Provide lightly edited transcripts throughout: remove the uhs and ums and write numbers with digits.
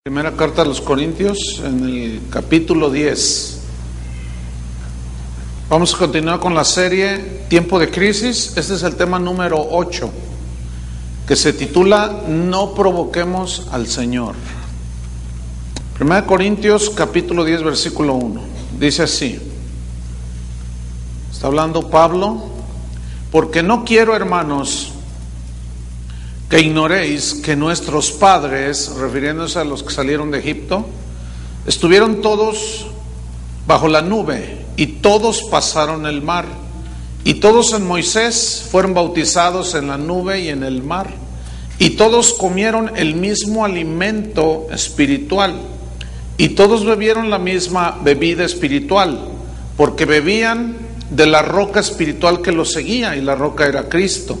Primera carta a los Corintios, en el capítulo 10. Vamos a continuar con la serie Tiempo de Crisis. Este es el tema número 8, que se titula No provoquemos al Señor. Primera Corintios, capítulo 10, versículo 1. Dice así. Está hablando Pablo. Porque no quiero, hermanos, que ignoréis que nuestros padres, refiriéndose a los que salieron de Egipto, estuvieron todos bajo la nube y todos pasaron el mar, y todos en Moisés fueron bautizados en la nube y en el mar, y todos comieron el mismo alimento espiritual, y todos bebieron la misma bebida espiritual, porque bebían de la roca espiritual que los seguía, y la roca era Cristo.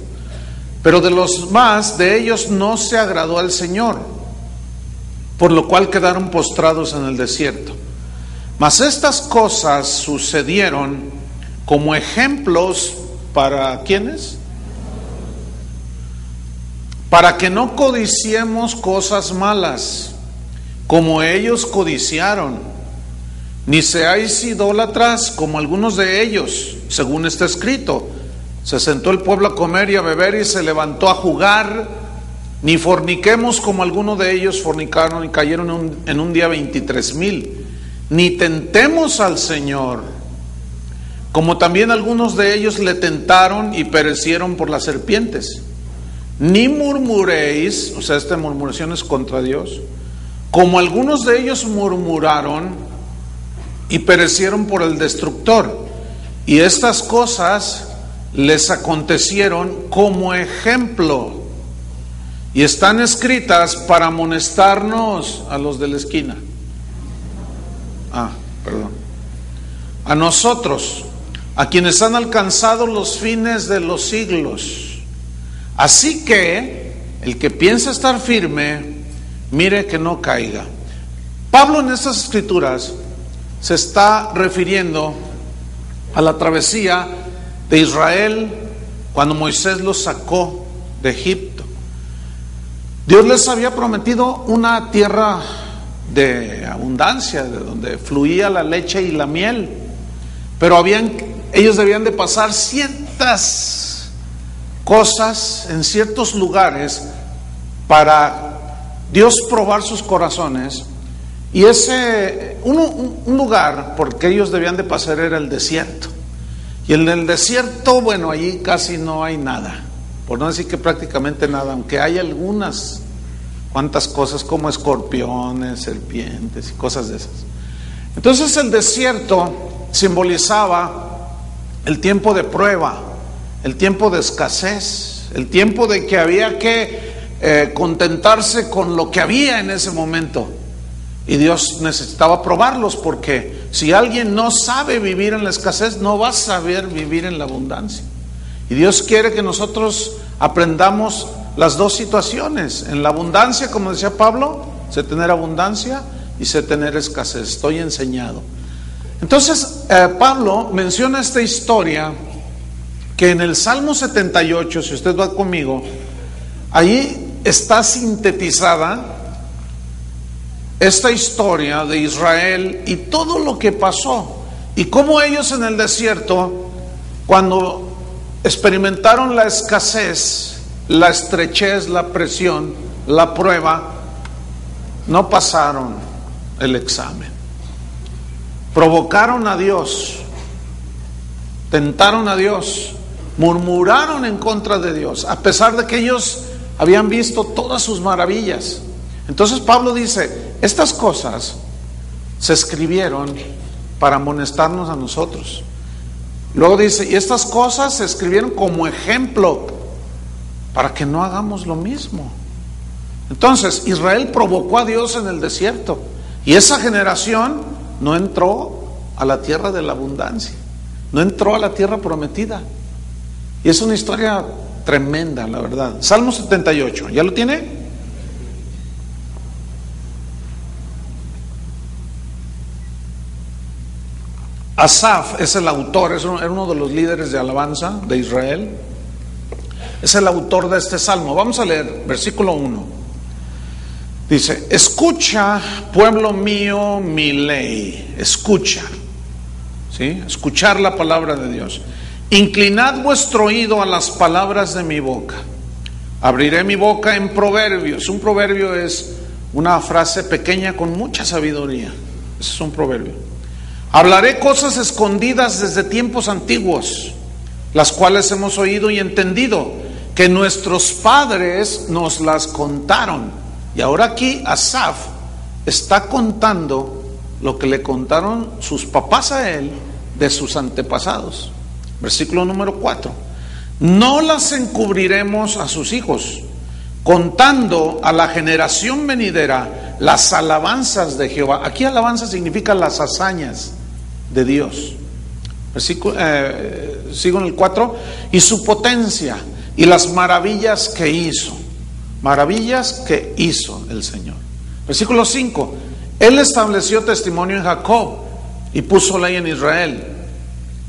Pero de los más de ellos no se agradó al Señor, por lo cual quedaron postrados en el desierto. Mas estas cosas sucedieron como ejemplos para ¿quiénes? Para que no codiciemos cosas malas, como ellos codiciaron, ni seáis idólatras como algunos de ellos, según está escrito. Se sentó el pueblo a comer y a beber y se levantó a jugar. Ni forniquemos como algunos de ellos fornicaron y cayeron en un día 23,000. Ni tentemos al Señor, como también algunos de ellos le tentaron y perecieron por las serpientes. Ni murmuréis, o sea, esta murmuración es contra Dios, como algunos de ellos murmuraron y perecieron por el destructor. Y estas cosas les acontecieron como ejemplo y están escritas para amonestarnos, a los de la esquina, a nosotros, a quienes han alcanzado los fines de los siglos. Así que el que piensa estar firme, mire que no caiga. Pablo en estas escrituras se está refiriendo a la travesía de Israel cuando Moisés los sacó de Egipto. Dios les había prometido una tierra de abundancia, de donde fluía la leche y la miel, pero ellos debían de pasar ciertas cosas en ciertos lugares para Dios probar sus corazones. Y un lugar porque ellos debían de pasar era el desierto. Y en el desierto, bueno, allí casi no hay nada, por no decir que prácticamente nada, aunque hay algunas cuantas cosas como escorpiones, serpientes y cosas de esas. Entonces el desierto simbolizaba el tiempo de prueba, el tiempo de escasez, el tiempo de que había que contentarse con lo que había en ese momento. Y Dios necesitaba probarlos, porque si alguien no sabe vivir en la escasez, no va a saber vivir en la abundancia. Y Dios quiere que nosotros aprendamos las dos situaciones. En la abundancia, como decía Pablo, sé tener abundancia y sé tener escasez. Estoy enseñado. Entonces, Pablo menciona esta historia que en el Salmo 78, si usted va conmigo, ahí está sintetizada esta historia de Israel y todo lo que pasó, y cómo ellos en el desierto, cuando experimentaron la escasez, la estrechez, la presión, la prueba, no pasaron el examen. Provocaron a Dios, tentaron a Dios, murmuraron en contra de Dios, a pesar de que ellos habían visto todas sus maravillas. Entonces Pablo dice, estas cosas se escribieron para amonestarnos a nosotros. Luego dice, y estas cosas se escribieron como ejemplo para que no hagamos lo mismo. Entonces Israel provocó a Dios en el desierto, y esa generación no entró a la tierra de la abundancia, no entró a la tierra prometida. Y es una historia tremenda, la verdad. Salmo 78, ¿ya lo tiene? Asaf es el autor, era uno de los líderes de alabanza de Israel. Es el autor de este salmo. Vamos a leer versículo 1. Dice, escucha, pueblo mío, mi ley. Escucha. ¿Sí? Escuchar la palabra de Dios. Inclinad vuestro oído a las palabras de mi boca. Abriré mi boca en proverbios. Un proverbio es una frase pequeña con mucha sabiduría. Ese es un proverbio. Hablaré cosas escondidas desde tiempos antiguos, las cuales hemos oído y entendido, que nuestros padres nos las contaron. Y ahora aquí Asaf está contando lo que le contaron sus papás a él de sus antepasados. Versículo número 4. No las encubriremos a sus hijos, contando a la generación venidera las alabanzas de Jehová. Aquí alabanza significa las hazañas de Dios. Sigo en el 4. Y su potencia y las maravillas que hizo. Maravillas que hizo el Señor. Versículo 5. Él estableció testimonio en Jacob y puso ley en Israel,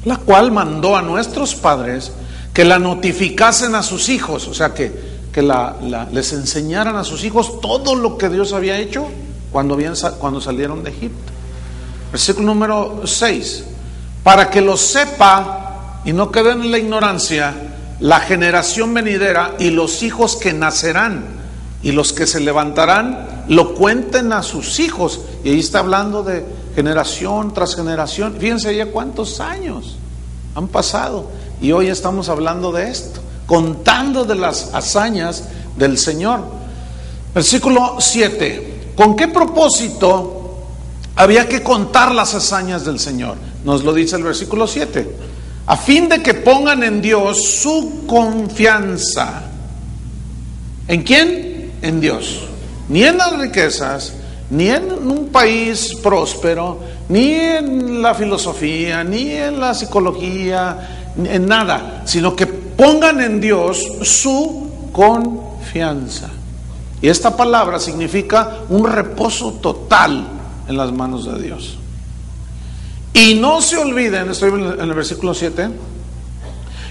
la cual mandó a nuestros padres que la notificasen a sus hijos. O sea, que les enseñaran a sus hijos todo lo que Dios había hecho cuando salieron de Egipto. Versículo número 6. Para que lo sepa y no queden en la ignorancia la generación venidera y los hijos que nacerán y los que se levantarán, lo cuenten a sus hijos. Y ahí está hablando de generación tras generación. Fíjense ya cuántos años han pasado y hoy estamos hablando de esto, contando de las hazañas del Señor. Versículo 7. ¿Con qué propósito había que contar las hazañas del Señor? Nos lo dice el versículo 7. A fin de que pongan en Dios su confianza. ¿En quién? En Dios. Ni en las riquezas, ni en un país próspero, ni en la filosofía, ni en la psicología, en nada, sino que pongan en Dios su confianza. Y esta palabra significa un reposo total en las manos de Dios. Y no se olviden, estoy en el versículo 7,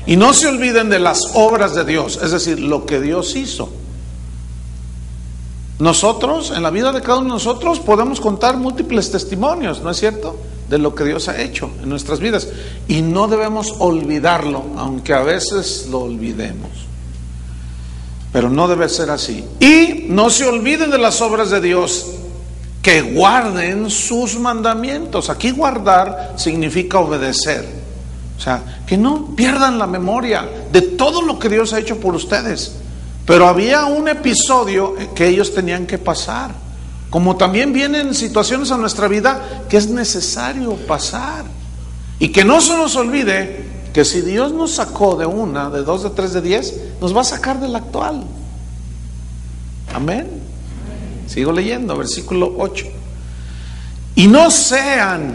y no se olviden de las obras de Dios, es decir, lo que Dios hizo. Nosotros, en la vida de cada uno de nosotros, podemos contar múltiples testimonios, ¿no es cierto?, de lo que Dios ha hecho en nuestras vidas. Y no debemos olvidarlo, aunque a veces lo olvidemos. Pero no debe ser así. Y no se olviden de las obras de Dios, que guarden sus mandamientos. Aquí guardar significa obedecer. O sea, que no pierdan la memoria de todo lo que Dios ha hecho por ustedes. Pero había un episodio que ellos tenían que pasar. Como también vienen situaciones a nuestra vida que es necesario pasar. Y que no se nos olvide que si Dios nos sacó de una, de dos, de tres, de 10, nos va a sacar del actual. Amén. Sigo leyendo, versículo 8. Y no sean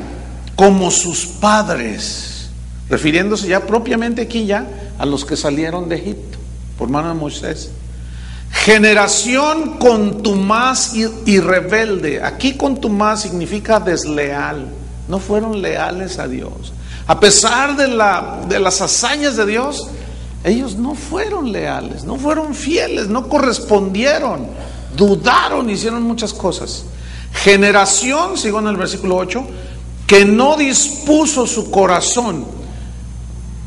como sus padres, refiriéndose ya propiamente aquí ya a los que salieron de Egipto por mano de Moisés. Generación contumaz y rebelde. Aquí contumaz significa desleal. No fueron leales a Dios. A pesar de las hazañas de Dios, ellos no fueron leales, no fueron fieles, no correspondieron, dudaron, hicieron muchas cosas. Generación, sigo en el versículo 8, que no dispuso su corazón.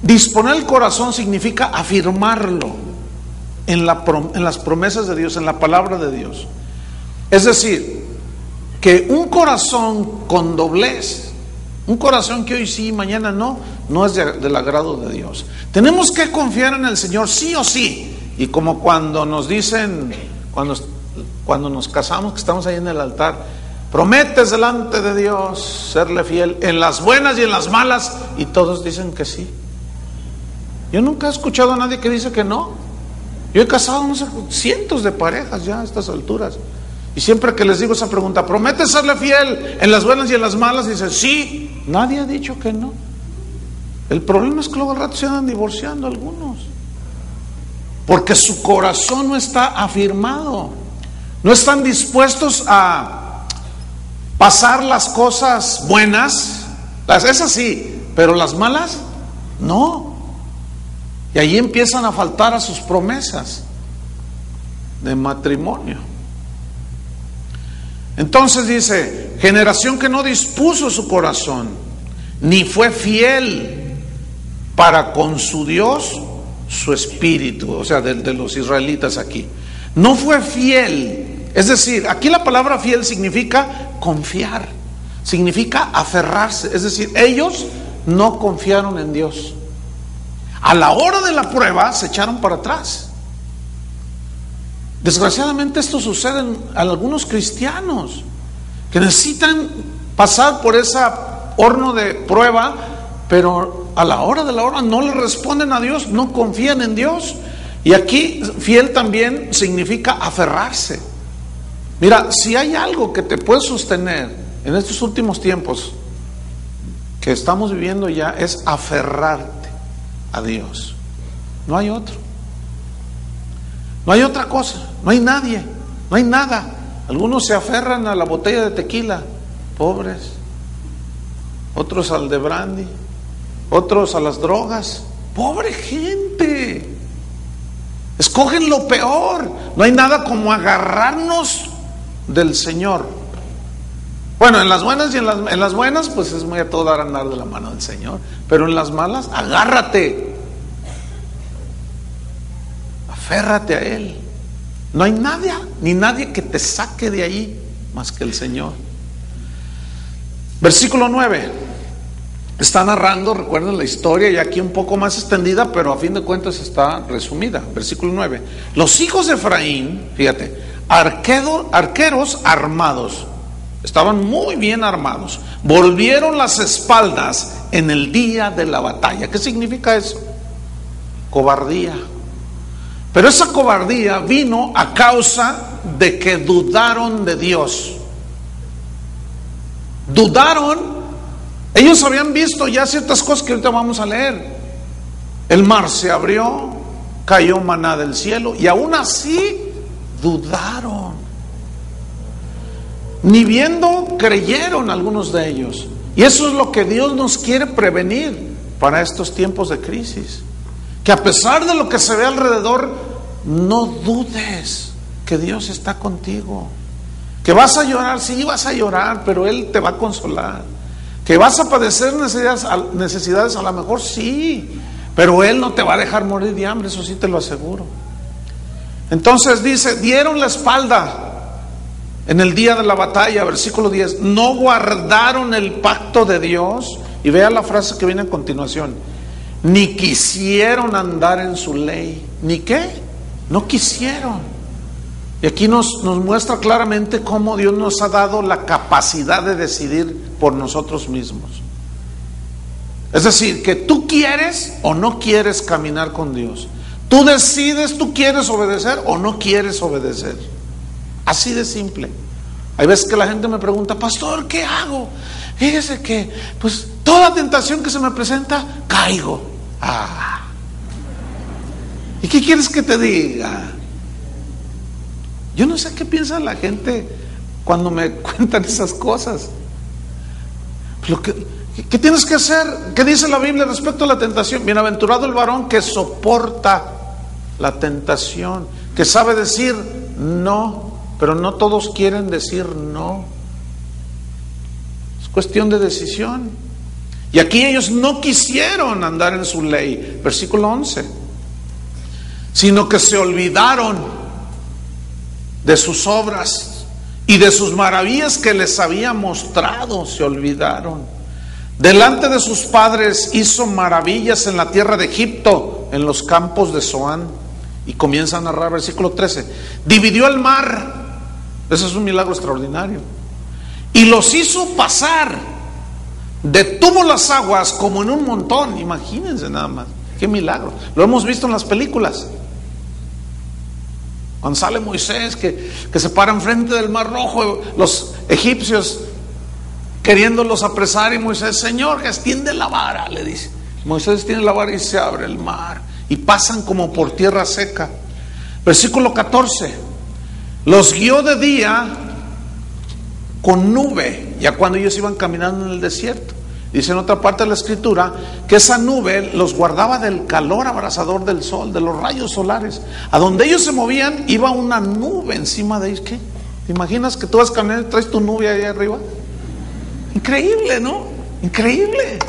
Disponer el corazón significa afirmarlo en las promesas de Dios, en la palabra de Dios. Es decir, que un corazón con doblez, un corazón que hoy sí, mañana no es del agrado de Dios. Tenemos que confiar en el Señor sí o sí. Y como cuando nos dicen, cuando nos casamos, que estamos ahí en el altar, prometes delante de Dios serle fiel en las buenas y en las malas, y todos dicen que sí. Yo nunca he escuchado a nadie que dice que no. Yo he casado, no sé, cientos de parejas ya a estas alturas, y siempre que les digo esa pregunta, ¿prometes serle fiel en las buenas y en las malas? Dicen sí. Nadie ha dicho que no. El problema es que luego al rato se andan divorciando algunos, porque su corazón no está afirmado. No están dispuestos a pasar las cosas buenas, esas sí, pero las malas no. Y ahí empiezan a faltar a sus promesas de matrimonio. Entonces dice, generación que no dispuso su corazón, ni fue fiel para con su Dios, su espíritu. O sea, de los israelitas aquí. No fue fiel. Es decir, aquí la palabra fiel significa confiar, significa aferrarse. Es decir, ellos no confiaron en Dios. A la hora de la prueba se echaron para atrás. Desgraciadamente esto sucede a algunos cristianos que necesitan pasar por ese horno de prueba, pero a la hora de la hora no le responden a Dios, no confían en Dios. Y aquí fiel también significa aferrarse. Mira, si hay algo que te puede sostener en estos últimos tiempos que estamos viviendo ya, es aferrarte a Dios. No hay otro. No hay otra cosa. No hay nadie. No hay nada. Algunos se aferran a la botella de tequila, pobres. Otros al de brandy. Otros a las drogas. Pobre gente. Escogen lo peor. No hay nada como agarrarnos del Señor. Bueno, en las buenas y en las buenas, pues es muy a todo dar andar de la mano del Señor. Pero en las malas, agárrate. Aférrate a Él. No hay nadie, ni nadie que te saque de ahí más que el Señor. Versículo 9. Está narrando, recuerden la historia, y aquí un poco más extendida, pero a fin de cuentas está resumida. Versículo 9. Los hijos de Efraín, fíjate, arqueros armados, estaban muy bien armados, volvieron las espaldas en el día de la batalla. ¿Qué significa eso? Cobardía. Pero esa cobardía vino a causa de que dudaron de Dios. Dudaron. Ellos habían visto ya ciertas cosas que ahorita vamos a leer. El mar se abrió, cayó maná del cielo, y aún así dudaron. Ni viendo creyeron algunos de ellos. Y eso es lo que Dios nos quiere prevenir para estos tiempos de crisis. Que a pesar de lo que se ve alrededor, no dudes que Dios está contigo. Que vas a llorar, sí vas a llorar, pero Él te va a consolar. Que vas a padecer necesidades, a lo mejor sí, pero Él no te va a dejar morir de hambre, eso sí te lo aseguro. Entonces dice, dieron la espalda en el día de la batalla, versículo 10, no guardaron el pacto de Dios. Y vea la frase que viene a continuación, ni quisieron andar en su ley. ¿Ni qué? No quisieron. Y aquí nos muestra claramente cómo Dios nos ha dado la capacidad de decidir por nosotros mismos. Es decir, que tú quieres o no quieres caminar con Dios. Tú decides, tú quieres obedecer o no quieres obedecer. Así de simple. Hay veces que la gente me pregunta, pastor, ¿qué hago? Fíjese que, pues, toda tentación que se me presenta, caigo. ¿Y qué quieres que te diga? Yo no sé qué piensa la gente cuando me cuentan esas cosas. ¿Qué tienes que hacer? ¿Qué dice la Biblia respecto a la tentación? Bienaventurado el varón que soporta la tentación, que sabe decir no, pero no todos quieren decir no. Es cuestión de decisión. Y aquí ellos no quisieron andar en su ley, versículo 11, sino que se olvidaron de sus obras y de sus maravillas que les había mostrado. Se olvidaron. Delante de sus padres hizo maravillas en la tierra de Egipto, en los campos de Zoán. Y comienza a narrar, versículo 13, dividió el mar. Ese es un milagro extraordinario. Y los hizo pasar, detuvo las aguas como en un montón. Imagínense nada más, qué milagro. Lo hemos visto en las películas. Cuando sale Moisés que se para enfrente del Mar Rojo, los egipcios queriéndolos apresar, y Moisés, Señor, extiende la vara, le dice. Moisés tiene la vara y se abre el mar y pasan como por tierra seca. Versículo 14, los guió de día con nube, ya cuando ellos iban caminando en el desierto. Dice en otra parte de la escritura que esa nube los guardaba del calor abrasador del sol, de los rayos solares. A donde ellos se movían iba una nube encima de ellos. ¿Qué? ¿Te imaginas que tú vas caminando y traes tu nube ahí arriba? Increíble, ¿no? Increíble.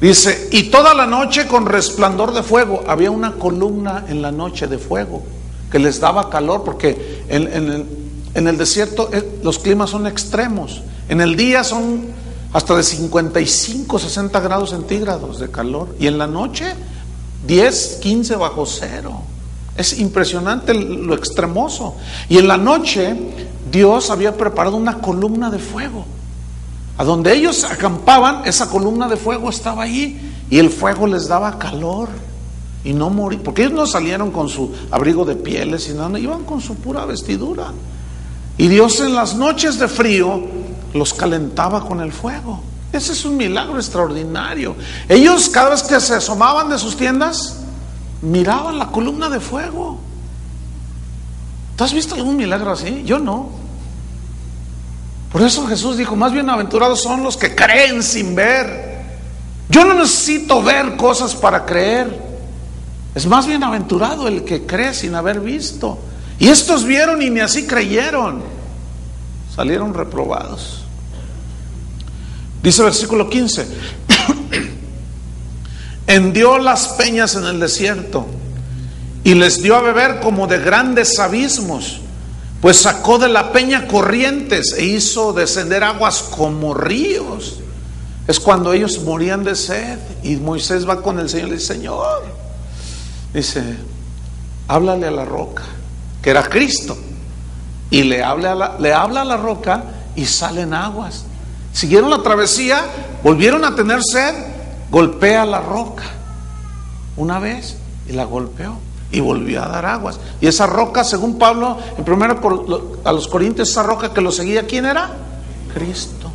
Dice, y toda la noche con resplandor de fuego. Había una columna en la noche de fuego que les daba calor, porque en el desierto los climas son extremos. En el día son hasta de 55, 60 grados centígrados de calor, y en la noche 10, 15 bajo cero. Es impresionante lo extremoso. Y en la noche Dios había preparado una columna de fuego. A donde ellos acampaban, esa columna de fuego estaba ahí, y el fuego les daba calor y no morían, porque ellos no salieron con su abrigo de pieles y nada, iban con su pura vestidura. Y Dios en las noches de frío los calentaba con el fuego. Ese es un milagro extraordinario. Ellos, cada vez que se asomaban de sus tiendas, miraban la columna de fuego. ¿Tú has visto algún milagro así? Yo no. Por eso Jesús dijo, más bienaventurados son los que creen sin ver. Yo no necesito ver cosas para creer. Es más bienaventurado el que cree sin haber visto. Y estos vieron y ni así creyeron. Salieron reprobados. Dice el versículo 15. Hendió las peñas en el desierto y les dio a beber como de grandes abismos. Pues sacó de la peña corrientes e hizo descender aguas como ríos. Es cuando ellos morían de sed y Moisés va con el Señor y le dice, Señor, dice, háblale a la roca, que era Cristo, y le habla a la roca y salen aguas. Siguieron la travesía, volvieron a tener sed, golpea la roca una vez y la golpeó y volvió a dar aguas. Y esa roca, según Pablo en primero a los Corintios, esa roca que lo seguía, ¿quién era? Cristo.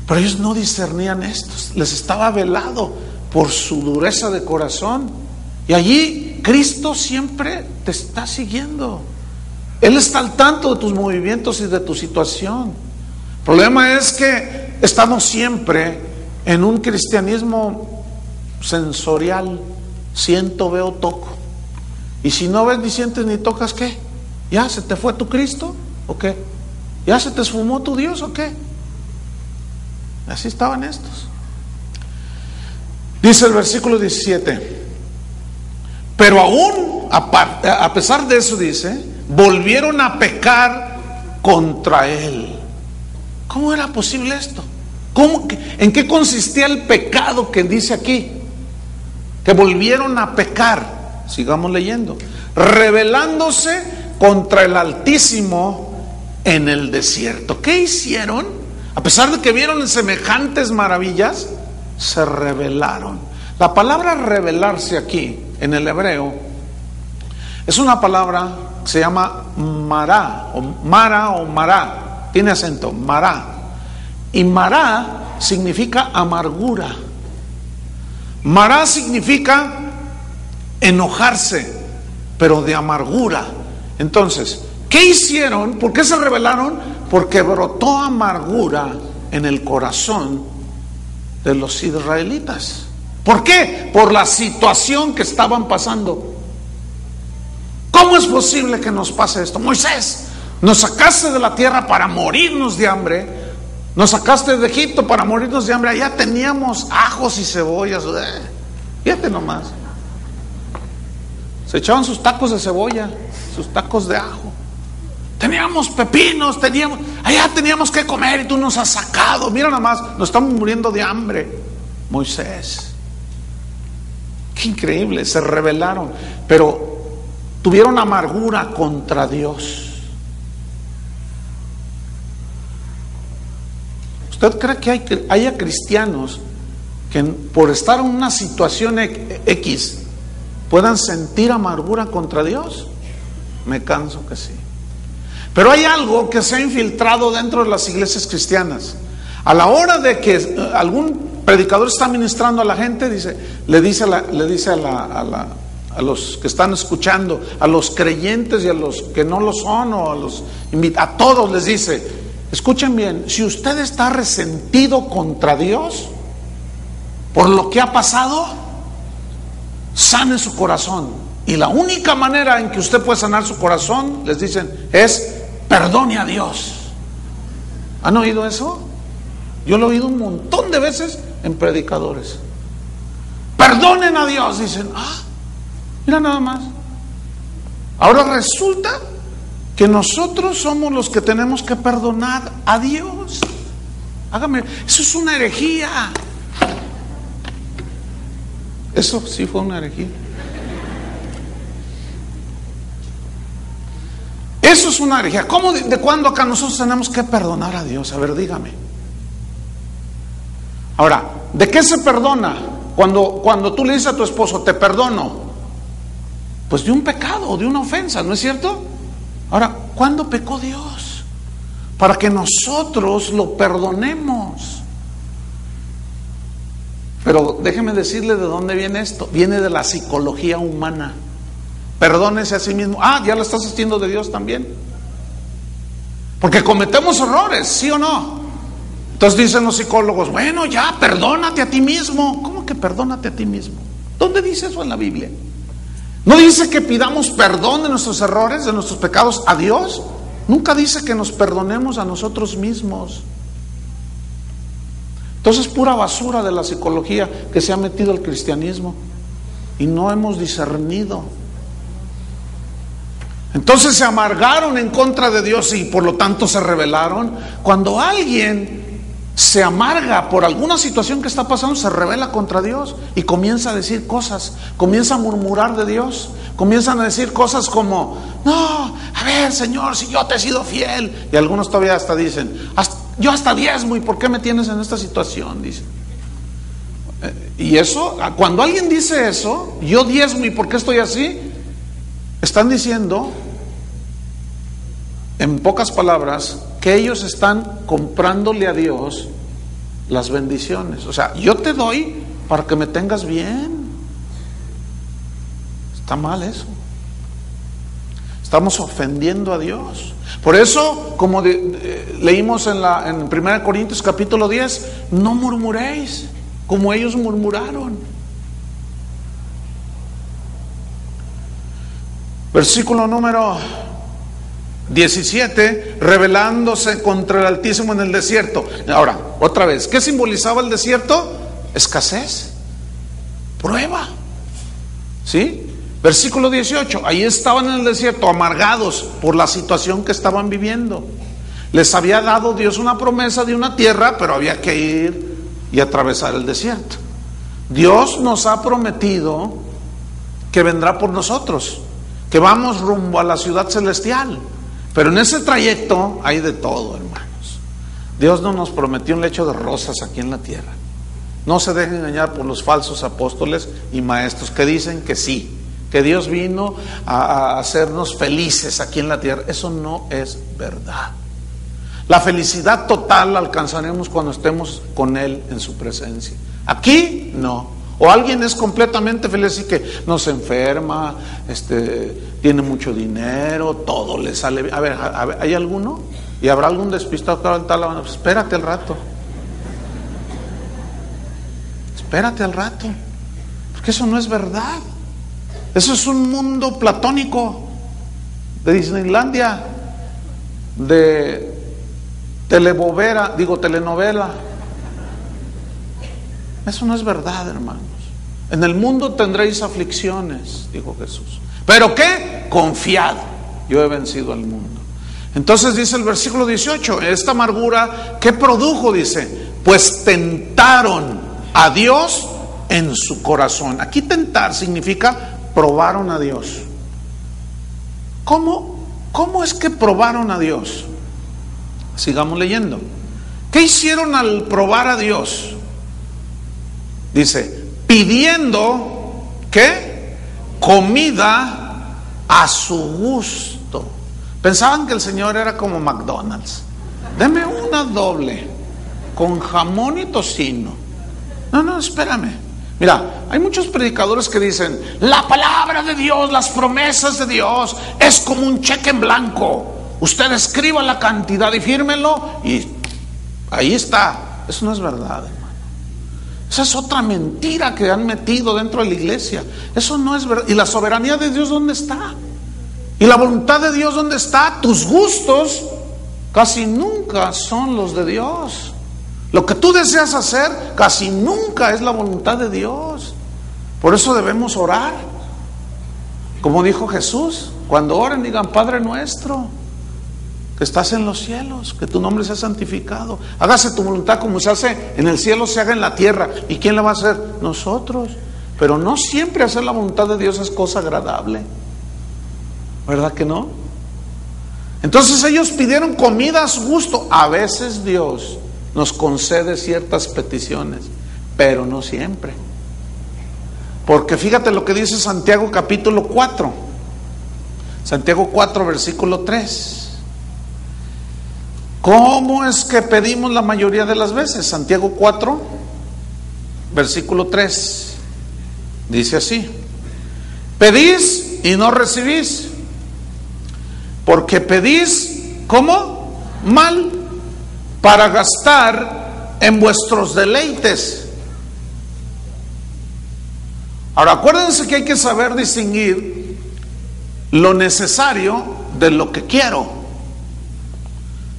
Pero ellos no discernían esto, les estaba velado por su dureza de corazón. Y allí Cristo siempre te está siguiendo. Él está al tanto de tus movimientos y de tu situación. El problema es que estamos siempre en un cristianismo sensorial. Siento, veo, toco. Y si no ves, ni sientes, ni tocas, ¿qué? ¿Ya se te fue tu Cristo? ¿O qué? ¿Ya se te esfumó tu Dios? ¿O qué? Así estaban estos. Dice el versículo 17. Pero aún, a pesar de eso, dice, volvieron a pecar contra Él. ¿Cómo era posible esto? ¿En qué consistía el pecado que dice aquí? Que volvieron a pecar. Sigamos leyendo. Rebelándose contra el Altísimo en el desierto. ¿Qué hicieron? A pesar de que vieron semejantes maravillas, se rebelaron. La palabra rebelarse aquí, en el hebreo, es una palabra que se llama mará, o mará. Tiene acento, mará. Y mará significa amargura. Mará significa enojarse, pero de amargura. Entonces, ¿qué hicieron? ¿Por qué se rebelaron? Porque brotó amargura en el corazón de los israelitas. ¿Por qué? Por la situación que estaban pasando. ¿Cómo es posible que nos pase esto? Moisés, nos sacaste de la tierra para morirnos de hambre. Nos sacaste de Egipto para morirnos de hambre. Allá teníamos ajos y cebollas. Fíjate nomás. Se echaban sus tacos de cebolla, sus tacos de ajo. Teníamos pepinos, allá teníamos que comer y tú nos has sacado. Mira nomás, nos estamos muriendo de hambre. Moisés. Qué increíble, se rebelaron, pero tuvieron amargura contra Dios. ¿Usted cree que haya cristianos que por estar en una situación X puedan sentir amargura contra Dios? Me canso que sí. Pero hay algo que se ha infiltrado dentro de las iglesias cristianas. A la hora de que algún predicador está ministrando a la gente, le dice a los que están escuchando, a los creyentes y a los que no lo son, o a todos les dice: escuchen bien, si usted está resentido contra Dios por lo que ha pasado, sane su corazón Y la única manera en que usted puede sanar su corazón, les dicen, es perdone a Dios. ¿Han oído eso? Yo lo he oído un montón de veces en predicadores. Perdonen a Dios, dicen. Mira nada más. Ahora resulta que nosotros somos los que tenemos que perdonar a Dios. Hágame, eso es una herejía. Eso sí fue una herejía. Eso es una herejía. ¿Cómo de cuándo acá nosotros tenemos que perdonar a Dios? A ver, dígame. Ahora, ¿de qué se perdona? Cuando tú le dices a tu esposo, te perdono, pues de un pecado, de una ofensa, ¿no es cierto? Ahora, ¿cuándo pecó Dios? Para que nosotros lo perdonemos. Pero déjeme decirle de dónde viene esto. Viene de la psicología humana. Perdónese a sí mismo. Ya lo estás haciendo de Dios también. Porque cometemos errores, ¿sí o no? Entonces dicen los psicólogos, bueno, ya, perdónate a ti mismo. ¿Cómo que perdónate a ti mismo? ¿Dónde dice eso en la Biblia? ¿No dice que pidamos perdón de nuestros errores, de nuestros pecados a Dios? Nunca dice que nos perdonemos a nosotros mismos. Entonces pura basura de la psicología que se ha metido al cristianismo y no hemos discernido. Entonces se amargaron en contra de Dios y por lo tanto se rebelaron. Cuando alguien se amarga por alguna situación que está pasando, se rebela contra Dios y comienza a decir cosas, comienza a murmurar de Dios, comienzan a decir cosas como, no, a ver, Señor, si yo te he sido fiel. Y algunos todavía hasta dicen, yo hasta diezmo, ¿y por qué me tienes en esta situación? Dicen. Y eso, cuando alguien dice eso, yo diezmo, ¿y por qué estoy así? Están diciendo, en pocas palabras, que ellos están comprándole a Dios las bendiciones. O sea, yo te doy para que me tengas bien. Está mal eso. Estamos ofendiendo a Dios. Por eso, como leímos en 1 Corintios capítulo 10, no murmuréis como ellos murmuraron. Versículo número 17, rebelándose contra el Altísimo en el desierto. Ahora, otra vez, ¿qué simbolizaba el desierto? Escasez, prueba. ¿Sí? Versículo 18, ahí estaban en el desierto amargados por la situación que estaban viviendo. Les había dado Dios una promesa de una tierra, pero había que ir y atravesar el desierto. Dios nos ha prometido que vendrá por nosotros, que vamos rumbo a la ciudad celestial. Pero en ese trayecto hay de todo, hermanos. Dios no nos prometió un lecho de rosas aquí en la tierra. No se dejen engañar por los falsos apóstoles y maestros que dicen que sí, que Dios vino a hacernos felices aquí en la tierra. Eso no es verdad. La felicidad total la alcanzaremos cuando estemos con Él en su presencia. Aquí no. O alguien es completamente feliz y que no se enferma, tiene mucho dinero, todo le sale bien. A ver, ¿hay alguno? ¿Y habrá algún despistado que ahora la mano? Pues espérate al rato. Espérate al rato. Porque eso no es verdad. Eso es un mundo platónico de Disneylandia, de telenovela. Eso no es verdad, hermanos. En el mundo tendréis aflicciones, dijo Jesús. ¿Pero qué? Confiad, yo he vencido al mundo. Entonces dice el versículo 18, esta amargura, ¿qué produjo? Dice, pues tentaron a Dios en su corazón. Aquí tentar significa probaron a Dios. ¿Cómo es que probaron a Dios? Sigamos leyendo. ¿Qué hicieron al probar a Dios? Dice, pidiendo, ¿qué? Comida a su gusto. Pensaban que el Señor era como McDonald's. Deme una doble, con jamón y tocino. No, espérame. Mira, hay muchos predicadores que dicen, la palabra de Dios, las promesas de Dios, es como un cheque en blanco. Usted escriba la cantidad y fírmelo y ahí está. Eso no es verdad, hermano. Esa es otra mentira que han metido dentro de la iglesia. Eso no es verdad. ¿Y la soberanía de Dios dónde está? ¿Y la voluntad de Dios dónde está? Tus gustos casi nunca son los de Dios. Lo que tú deseas hacer casi nunca es la voluntad de Dios. Por eso debemos orar. Como dijo Jesús, cuando oren digan: Padre nuestro que estás en los cielos, que tu nombre sea santificado, hágase tu voluntad como se hace en el cielo, se haga en la tierra. ¿Y quién la va a hacer? Nosotros. Pero no siempre hacer la voluntad de Dios es cosa agradable, ¿verdad que no? Entonces ellos pidieron comida a su gusto. A veces Dios nos concede ciertas peticiones, pero no siempre. Porque fíjate lo que dice Santiago capítulo 4. Santiago 4 versículo 3. ¿Cómo es que pedimos la mayoría de las veces? Santiago 4 versículo 3 dice así: pedís y no recibís, porque pedís, ¿cómo? Mal, para gastar en vuestros deleites. Ahora acuérdense que hay que saber distinguir lo necesario de lo que quiero.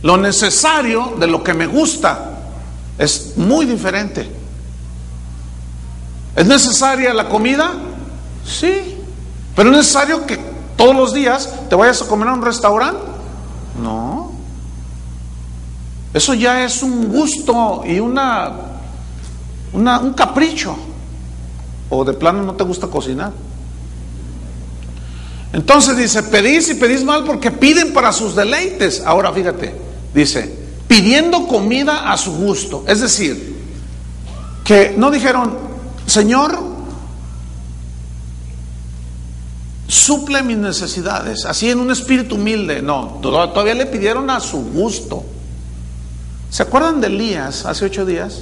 Lo necesario de lo que me gusta es muy diferente. ¿Es necesaria la comida? Sí. ¿Pero es necesario que todos los días te vayas a comer a un restaurante? No. Eso ya es un gusto y un capricho. O de plano no te gusta cocinar. Entonces dice: pedís y pedís mal porque piden para sus deleites. Ahora fíjate, dice: pidiendo comida a su gusto. Es decir, que no dijeron: Señor, suple mis necesidades, así en un espíritu humilde. No, todavía le pidieron a su gusto. ¿Se acuerdan de Elías hace 8 días?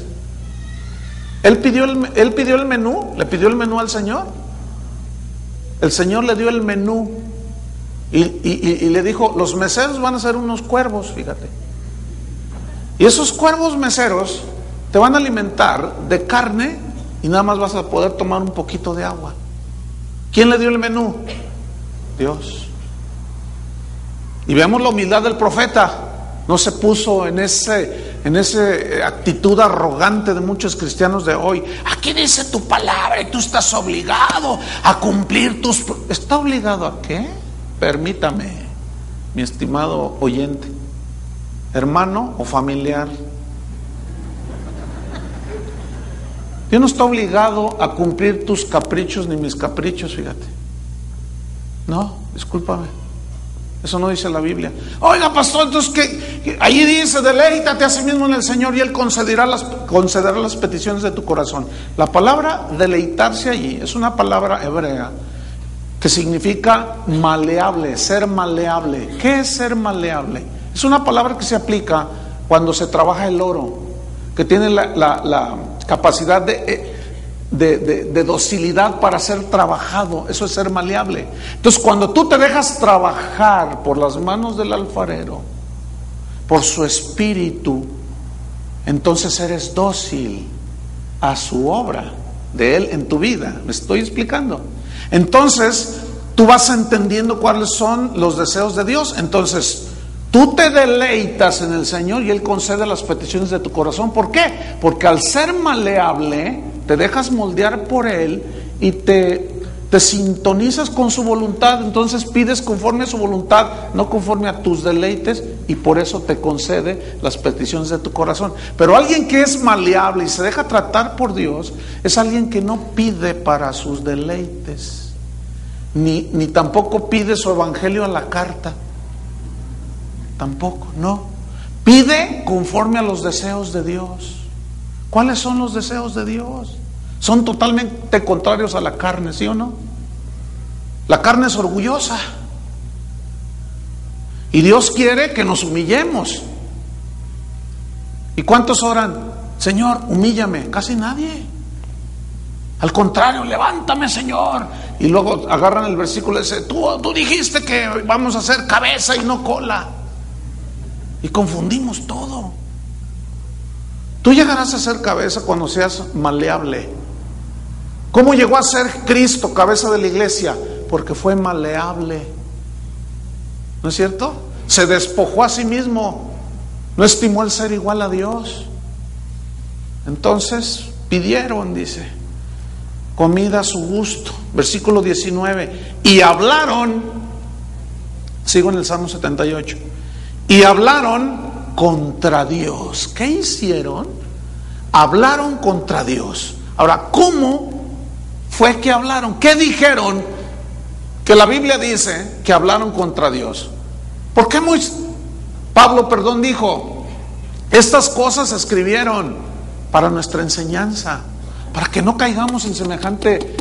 Él pidió el menú, le pidió el menú al Señor. El Señor le dio el menú y le dijo: los meseros van a ser unos cuervos, fíjate. Y esos cuervos meseros te van a alimentar de carne y nada más vas a poder tomar un poquito de agua. ¿Quién le dio el menú? Dios. Y veamos la humildad del profeta. No se puso en esa actitud arrogante de muchos cristianos de hoy. Aquí dice tu palabra y tú estás obligado a cumplir tus... ¿Está obligado a qué? Permítame, mi estimado oyente, hermano o familiar. Dios no está obligado a cumplir tus caprichos ni mis caprichos, fíjate. No, discúlpame. Eso no dice la Biblia. Oiga, pastor, entonces que allí dice: deleítate a sí mismo en el Señor y Él concederá las peticiones de tu corazón. La palabra deleitarse allí es una palabra hebrea que significa maleable, ser maleable. ¿Qué es ser maleable? Es una palabra que se aplica cuando se trabaja el oro, que tiene la capacidad de docilidad para ser trabajado. Eso es ser maleable. Entonces, cuando tú te dejas trabajar por las manos del alfarero, por su espíritu, entonces eres dócil a su obra de Él en tu vida. ¿Me estoy explicando? Entonces tú vas entendiendo cuáles son los deseos de Dios. Entonces tú te deleitas en el Señor y Él concede las peticiones de tu corazón. ¿Por qué? Porque al ser maleable te dejas moldear por Él y te sintonizas con su voluntad. Entonces pides conforme a su voluntad, no conforme a tus deleites, y por eso te concede las peticiones de tu corazón. Pero alguien que es maleable y se deja tratar por Dios es alguien que no pide para sus deleites, ni tampoco pide su evangelio a la carta. Tampoco, no. Pide conforme a los deseos de Dios. ¿Cuáles son los deseos de Dios? Son totalmente contrarios a la carne, ¿sí o no? La carne es orgullosa. Y Dios quiere que nos humillemos. ¿Y cuántos oran? Señor, humíllame. Casi nadie. Al contrario, levántame, Señor. Y luego agarran el versículo y dicen: tú dijiste que vamos a hacer cabeza y no cola. Y confundimos todo. Tú llegarás a ser cabeza cuando seas maleable. ¿Cómo llegó a ser Cristo cabeza de la iglesia? Porque fue maleable. ¿No es cierto? Se despojó a sí mismo. No estimó el ser igual a Dios. Entonces pidieron, dice, comida a su gusto. Versículo 19. Y hablaron, sigo en el Salmo 78, y hablaron contra Dios. ¿Qué hicieron? Hablaron contra Dios. Ahora, ¿cómo fue que hablaron? ¿Qué dijeron? Que la Biblia dice que hablaron contra Dios. ¿Por qué Pablo dijo, estas cosas se escribieron para nuestra enseñanza, para que no caigamos en semejante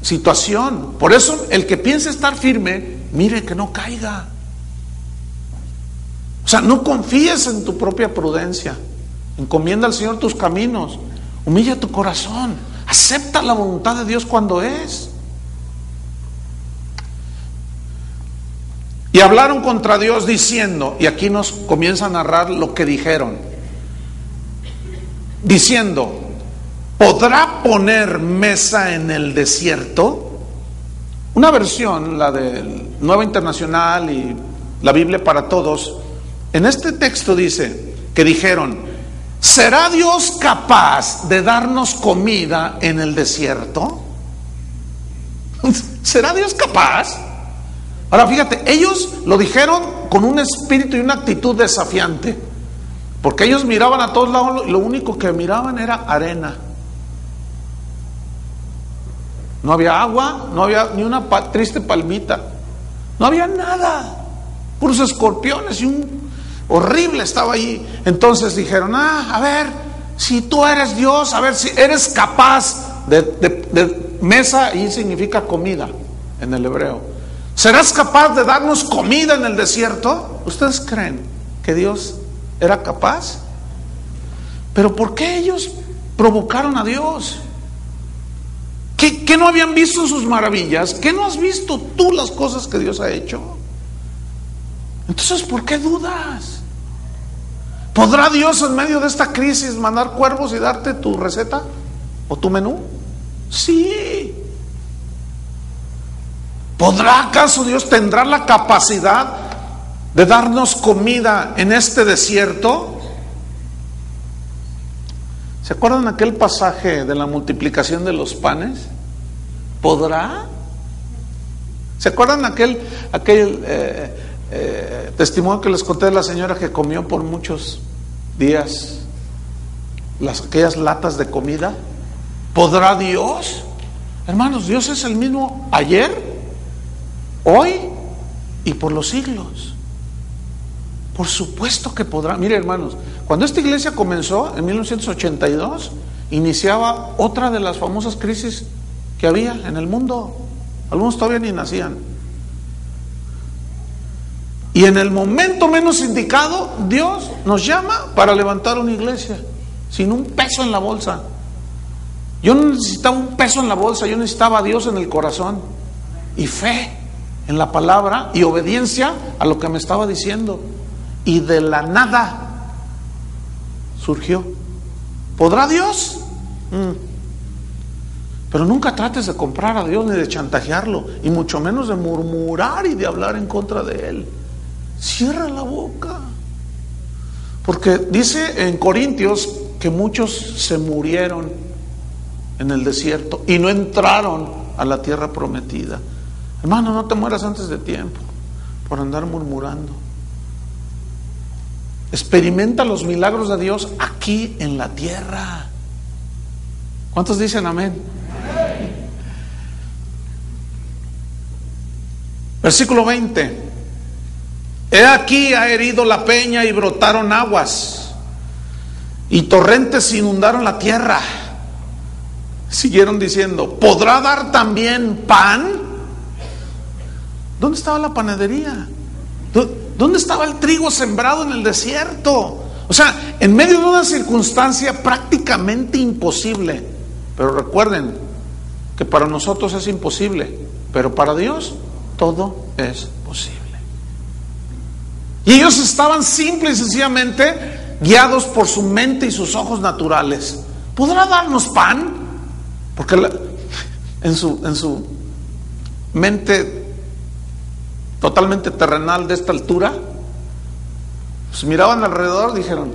situación? Por eso el que piense estar firme, mire que no caiga. O sea, no confíes en tu propia prudencia. Encomienda al Señor tus caminos. Humilla tu corazón. Acepta la voluntad de Dios cuando es. Y hablaron contra Dios diciendo, y aquí nos comienza a narrar lo que dijeron, diciendo, ¿podrá poner mesa en el desierto? Una versión, la de Nueva Internacional y la Biblia para Todos, en este texto dice que dijeron, ¿será Dios capaz de darnos comida en el desierto? ¿Será Dios capaz? Ahora fíjate, ellos lo dijeron con un espíritu y una actitud desafiante, porque ellos miraban a todos lados y lo único que miraban era arena. No había agua, no había ni una triste palmita, no había nada, puros escorpiones y un horrible estaba ahí. Entonces dijeron, a ver, si tú eres Dios, a ver si eres capaz de mesa, y significa comida en el hebreo. ¿Serás capaz de darnos comida en el desierto? ¿Ustedes creen que Dios era capaz? Pero ¿por qué ellos provocaron a Dios? ¿Qué no habían visto sus maravillas? ¿Qué no has visto tú las cosas que Dios ha hecho? Entonces, ¿por qué dudas? ¿Podrá Dios en medio de esta crisis mandar cuervos y darte tu receta o tu menú? Sí. ¿Podrá acaso Dios, tendrá la capacidad de darnos comida en este desierto? ¿Se acuerdan aquel pasaje de la multiplicación de los panes? ¿Podrá? ¿Se acuerdan aquel testimonio que les conté de la señora que comió por muchos días aquellas latas de comida? ¿Podrá Dios? Hermanos, Dios es el mismo ayer, hoy y por los siglos. Por supuesto que podrá. Mire, hermanos, cuando esta iglesia comenzó en 1982, iniciaba otra de las famosas crisis que había en el mundo. Algunos todavía ni nacían. Y en el momento menos indicado, Dios nos llama para levantar una iglesia sin un peso en la bolsa. Yo no necesitaba un peso en la bolsa, yo necesitaba a Dios en el corazón y fe en la palabra y obediencia a lo que me estaba diciendo. Y de la nada surgió. ¿Podrá Dios? Pero nunca trates de comprar a Dios ni de chantajearlo, y mucho menos de murmurar y de hablar en contra de Él. Cierra la boca. Porque dice en Corintios que muchos se murieron en el desierto y no entraron a la tierra prometida. Hermano, no te mueras antes de tiempo por andar murmurando. Experimenta los milagros de Dios aquí en la tierra. ¿Cuántos dicen amén? Versículo 20. He aquí ha herido la peña y brotaron aguas, y torrentes inundaron la tierra. Siguieron diciendo, ¿podrá dar también pan? ¿Dónde estaba la panadería? ¿Dónde estaba el trigo sembrado en el desierto? O sea, en medio de una circunstancia prácticamente imposible. Pero recuerden que para nosotros es imposible, pero para Dios todo es posible. Y ellos estaban simple y sencillamente guiados por su mente y sus ojos naturales, ¿podrá darnos pan? Porque en su mente totalmente terrenal de esta altura, pues miraban alrededor, dijeron,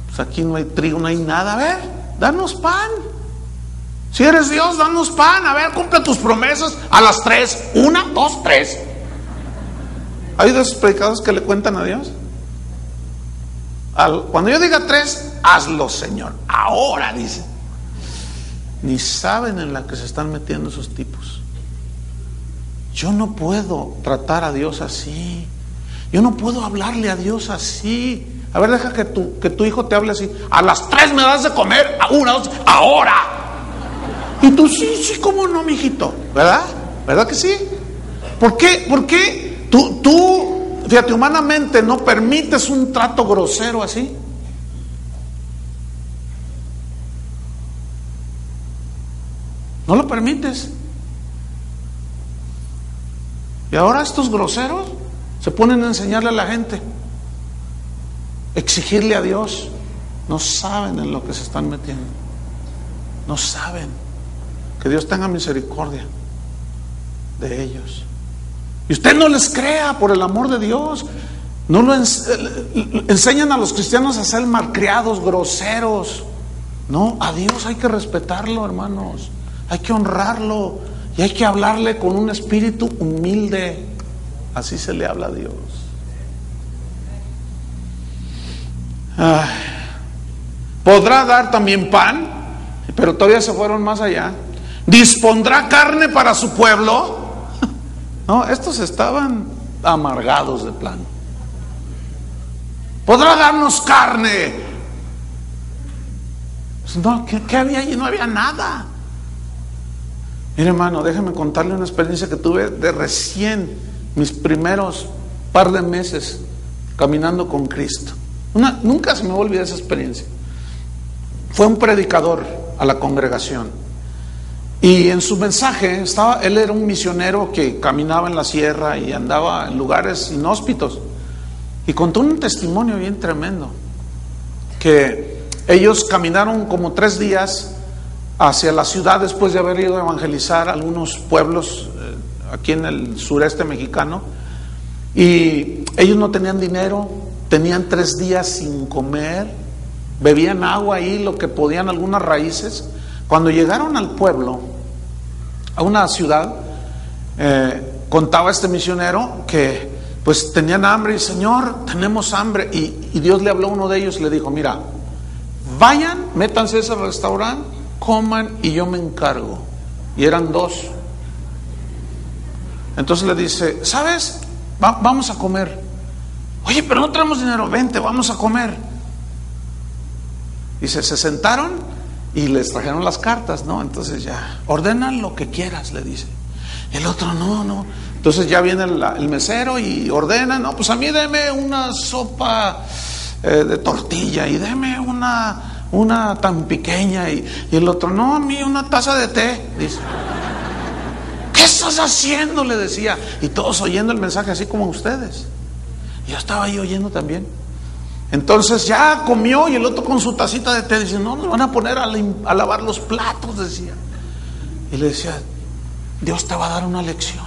pues aquí no hay trigo, no hay nada, a ver, danos pan. Si eres Dios, danos pan, a ver, cumple tus promesas a las 3, 1, 2, 3. ¿Hay dos predicadores que le cuentan a Dios? Cuando yo diga 3, hazlo, Señor, ahora, dice. Ni saben en la que se están metiendo esos tipos. Yo no puedo tratar a Dios así. Yo no puedo hablarle a Dios así. A ver, deja que tu hijo te hable así. A las 3 me das de comer, a 1, 2, ahora. Y tú, sí, cómo no, mijito, ¿verdad? ¿Verdad que sí? ¿Por qué tú, fíjate, humanamente no permites un trato grosero así? No lo permites. Y ahora estos groseros se ponen a enseñarle a la gente, exigirle a Dios. No saben en lo que se están metiendo. No saben. Que Dios tenga misericordia de ellos. Y usted no les crea, por el amor de Dios. No lo enseñan a los cristianos a ser malcriados, groseros. No, a Dios hay que respetarlo, hermanos. Hay que honrarlo y hay que hablarle con un espíritu humilde. Así se le habla a Dios. Podrá dar también pan, pero todavía se fueron más allá. Dispondrá carne para su pueblo. No, estos estaban amargados de plano. Podrá darnos carne. No, ¿qué había allí? No había nada. Mire, hermano, déjeme contarle una experiencia que tuve de recién, mis primeros par de meses caminando con Cristo. Nunca se me va a olvidar esa experiencia. Fue un predicador a la congregación. Y en su mensaje él era un misionero que caminaba en la sierra y andaba en lugares inhóspitos. Y contó un testimonio bien tremendo. Que ellos caminaron como 3 días hacia la ciudad después de haber ido a evangelizar algunos pueblos aquí en el sureste mexicano. Y ellos no tenían dinero, tenían 3 días sin comer, bebían agua ahí, lo que podían, algunas raíces. Cuando llegaron al pueblo, a una ciudad, contaba este misionero que pues tenían hambre y Señor, tenemos hambre. Y Dios le habló a uno de ellos y le dijo, mira, vayan, métanse a ese restaurante, coman y yo me encargo. Y eran 2. Entonces le dice, ¿sabes? Vamos a comer. Oye, pero no tenemos dinero, vente, vamos a comer. Dice, se sentaron y les trajeron las cartas, ¿no? Entonces ya, ordena lo que quieras, le dice. El otro, no. Entonces ya viene el mesero y ordena, no, pues a mí deme una sopa de tortilla y deme una tan pequeña. Y el otro, no, a mí una taza de té, dice. ¿Qué estás haciendo?, le decía. Y todos oyendo el mensaje así como ustedes. Y yo estaba ahí oyendo también. Entonces ya comió y el otro con su tacita de té dice, no, nos van a poner a lavar los platos, decía. Y le decía, Dios te va a dar una lección.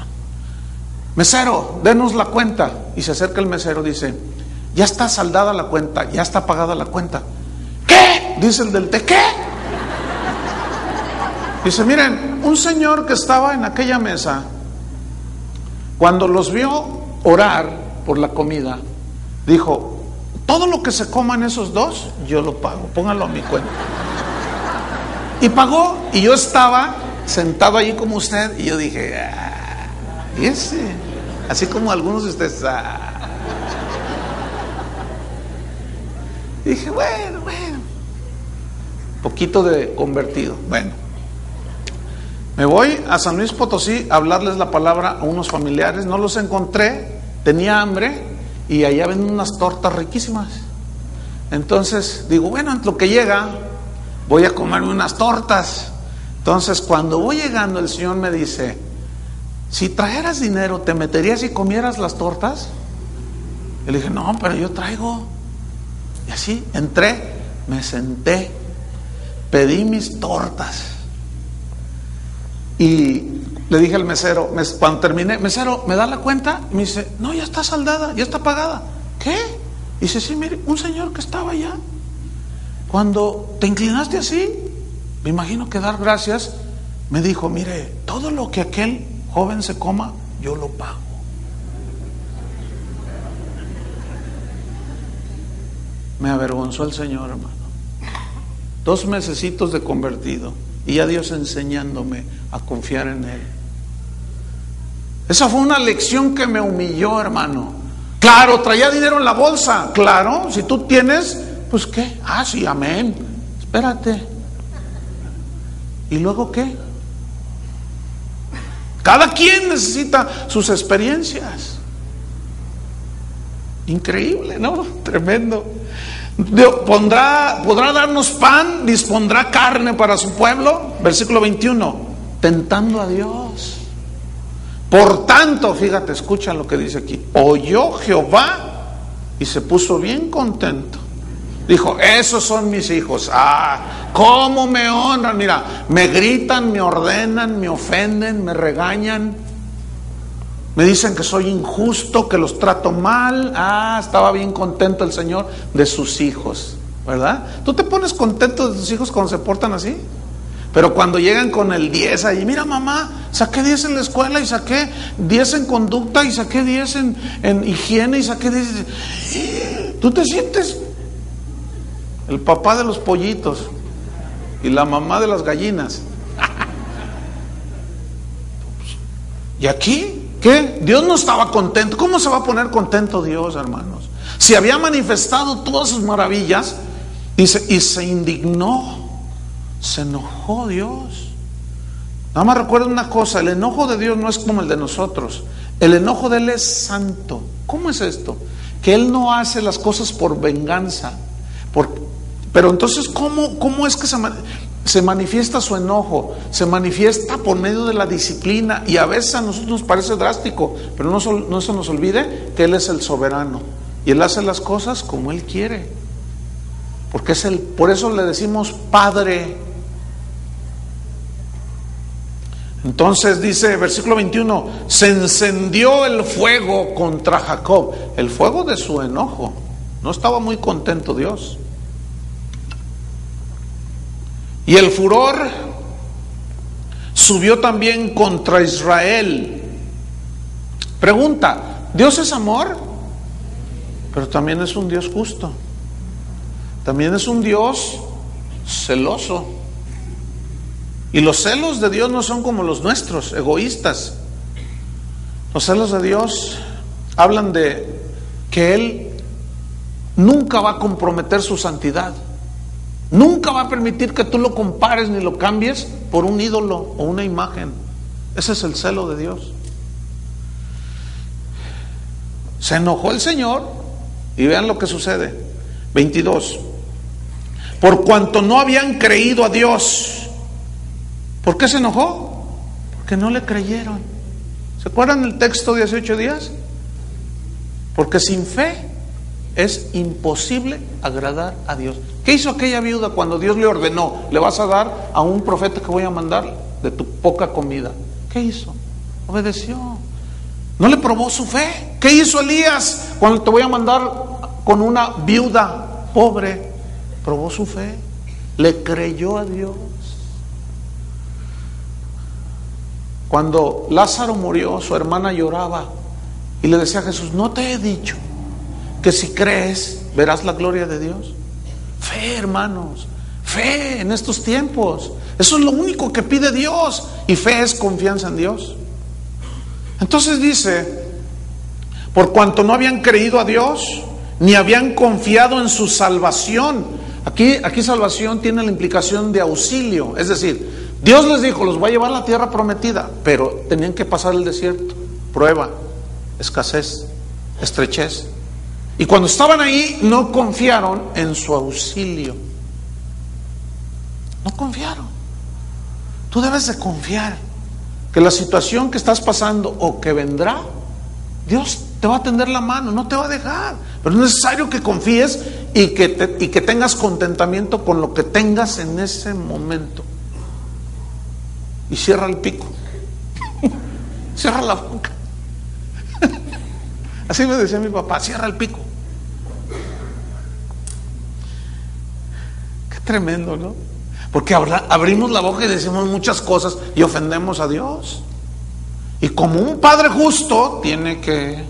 Mesero, denos la cuenta. Y se acerca el mesero, dice, ya está saldada la cuenta, ya está pagada la cuenta. ¿Qué? Dice el del té, ¿qué? Dice, miren, un señor que estaba en aquella mesa, cuando los vio orar por la comida, dijo, todo lo que se coman esos 2, yo lo pago, póngalo a mi cuenta. Y pagó, y yo estaba sentado allí como usted, y yo dije, y ese, así como algunos de ustedes, Y dije, bueno, poquito de convertido. Bueno, me voy a San Luis Potosí a hablarles la palabra a unos familiares, no los encontré, tenía hambre. Y allá venden unas tortas riquísimas. Entonces digo, bueno, en lo que llega, voy a comerme unas tortas. Entonces cuando voy llegando, el Señor me dice, si trajeras dinero, ¿te meterías y comieras las tortas? Y le dije, no, pero yo traigo. Y así entré, me senté, pedí mis tortas y le dije al mesero, cuando terminé: mesero, ¿me da la cuenta? Y me dice: no, ya está saldada, ya está pagada. ¿Qué? Y dice: sí, mire, un señor que estaba allá, cuando te inclinaste así, me imagino que dar gracias, me dijo: mire, todo lo que aquel joven se coma, yo lo pago. Me avergonzó el Señor, hermano. 2 mesecitos de convertido y ya Dios enseñándome a confiar en Él. Esa fue una lección que me humilló, hermano. Claro, traía dinero en la bolsa. Claro, si tú tienes, pues ¿qué? Ah, sí, amén. Espérate. ¿Y luego qué? Cada quien necesita sus experiencias. Increíble, ¿no? Tremendo. Podrá darnos pan, dispondrá carne para su pueblo. Versículo 21, tentando a Dios. Por tanto, fíjate, escucha lo que dice aquí: oyó Jehová y se puso bien contento. Dijo: esos son mis hijos. Ah, cómo me honran. Mira, me gritan, me ordenan, me ofenden, me regañan. Me dicen que soy injusto, que los trato mal. Ah, estaba bien contento el Señor de sus hijos, ¿verdad? ¿Tú te pones contento de tus hijos cuando se portan así? Pero cuando llegan con el 10 ahí: mira, mamá, saqué 10 en la escuela y saqué 10 en conducta y saqué 10 en higiene y saqué 10. ¿Tú te sientes el papá de los pollitos y la mamá de las gallinas? ¿Y aquí? ¿Qué? Dios no estaba contento. ¿Cómo se va a poner contento Dios, hermanos? Si había manifestado todas sus maravillas, dice, y se indignó, se enojó Dios. Nada más recuerden una cosa: el enojo de Dios no es como el de nosotros. El enojo de Él es santo. ¿Cómo es esto? Que Él no hace las cosas por venganza. Pero entonces, ¿cómo es que se manifiesta su enojo? Se manifiesta por medio de la disciplina, y a veces a nosotros nos parece drástico, pero no se nos olvide que Él es el soberano y Él hace las cosas como Él quiere, porque por eso le decimos Padre. Entonces dice versículo 21: se encendió el fuego contra Jacob. El fuego de su enojo. No estaba muy contento Dios. Y el furor subió también contra Israel. Pregunta: ¿Dios es amor? Pero también es un Dios justo. También es un Dios celoso. Y los celos de Dios no son como los nuestros, egoístas. Los celos de Dios hablan de que Él nunca va a comprometer su santidad. Nunca va a permitir que tú lo compares ni lo cambies por un ídolo o una imagen. Ese es el celo de Dios. Se enojó el Señor y vean lo que sucede. 22. Por cuanto no habían creído a Dios. ¿Por qué se enojó? Porque no le creyeron. ¿Se acuerdan el texto 18 días? Porque sin fe es imposible agradar a Dios. ¿Qué hizo aquella viuda cuando Dios le ordenó: le vas a dar a un profeta que voy a mandar de tu poca comida? ¿Qué hizo? Obedeció. ¿No le probó su fe? ¿Qué hizo Elías cuando te voy a mandar con una viuda pobre? Probó su fe. Le creyó a Dios. Cuando Lázaro murió, su hermana lloraba y le decía a Jesús: ¿no te he dicho que si crees verás la gloria de Dios? Fe, hermanos, fe en estos tiempos. Eso es lo único que pide Dios, y fe es confianza en Dios. Entonces dice: por cuanto no habían creído a Dios, ni habían confiado en su salvación. Aquí salvación tiene la implicación de auxilio, es decir, Dios les dijo: los voy a llevar a la tierra prometida, pero tenían que pasar el desierto, prueba, escasez, estrechez. Y cuando estaban ahí, no confiaron en su auxilio. No confiaron. Tú debes de confiar que la situación que estás pasando o que vendrá, Dios te va a tender la mano, no te va a dejar. Pero es necesario que confíes y que tengas contentamiento con lo que tengas en ese momento. Y cierra el pico. Cierra la boca. Así me decía mi papá, cierra el pico. Qué tremendo, ¿no? Porque abrimos la boca y decimos muchas cosas y ofendemos a Dios. Y como un padre justo tiene que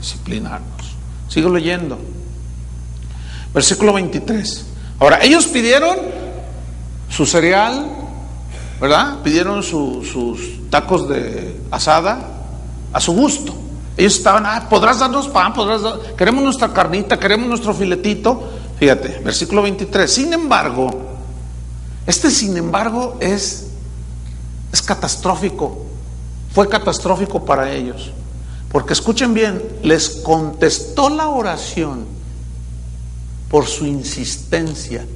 disciplinarnos. Sigo leyendo. Versículo 23. Ahora, ellos pidieron su cereal, ¿verdad? Pidieron sus tacos de asada a su gusto. Ellos estaban, podrás darnos pan, queremos nuestra carnita, queremos nuestro filetito. Fíjate, versículo 23. Sin embargo, sin embargo es catastrófico. Fue catastrófico para ellos. Porque escuchen bien, les contestó la oración por su insistencia.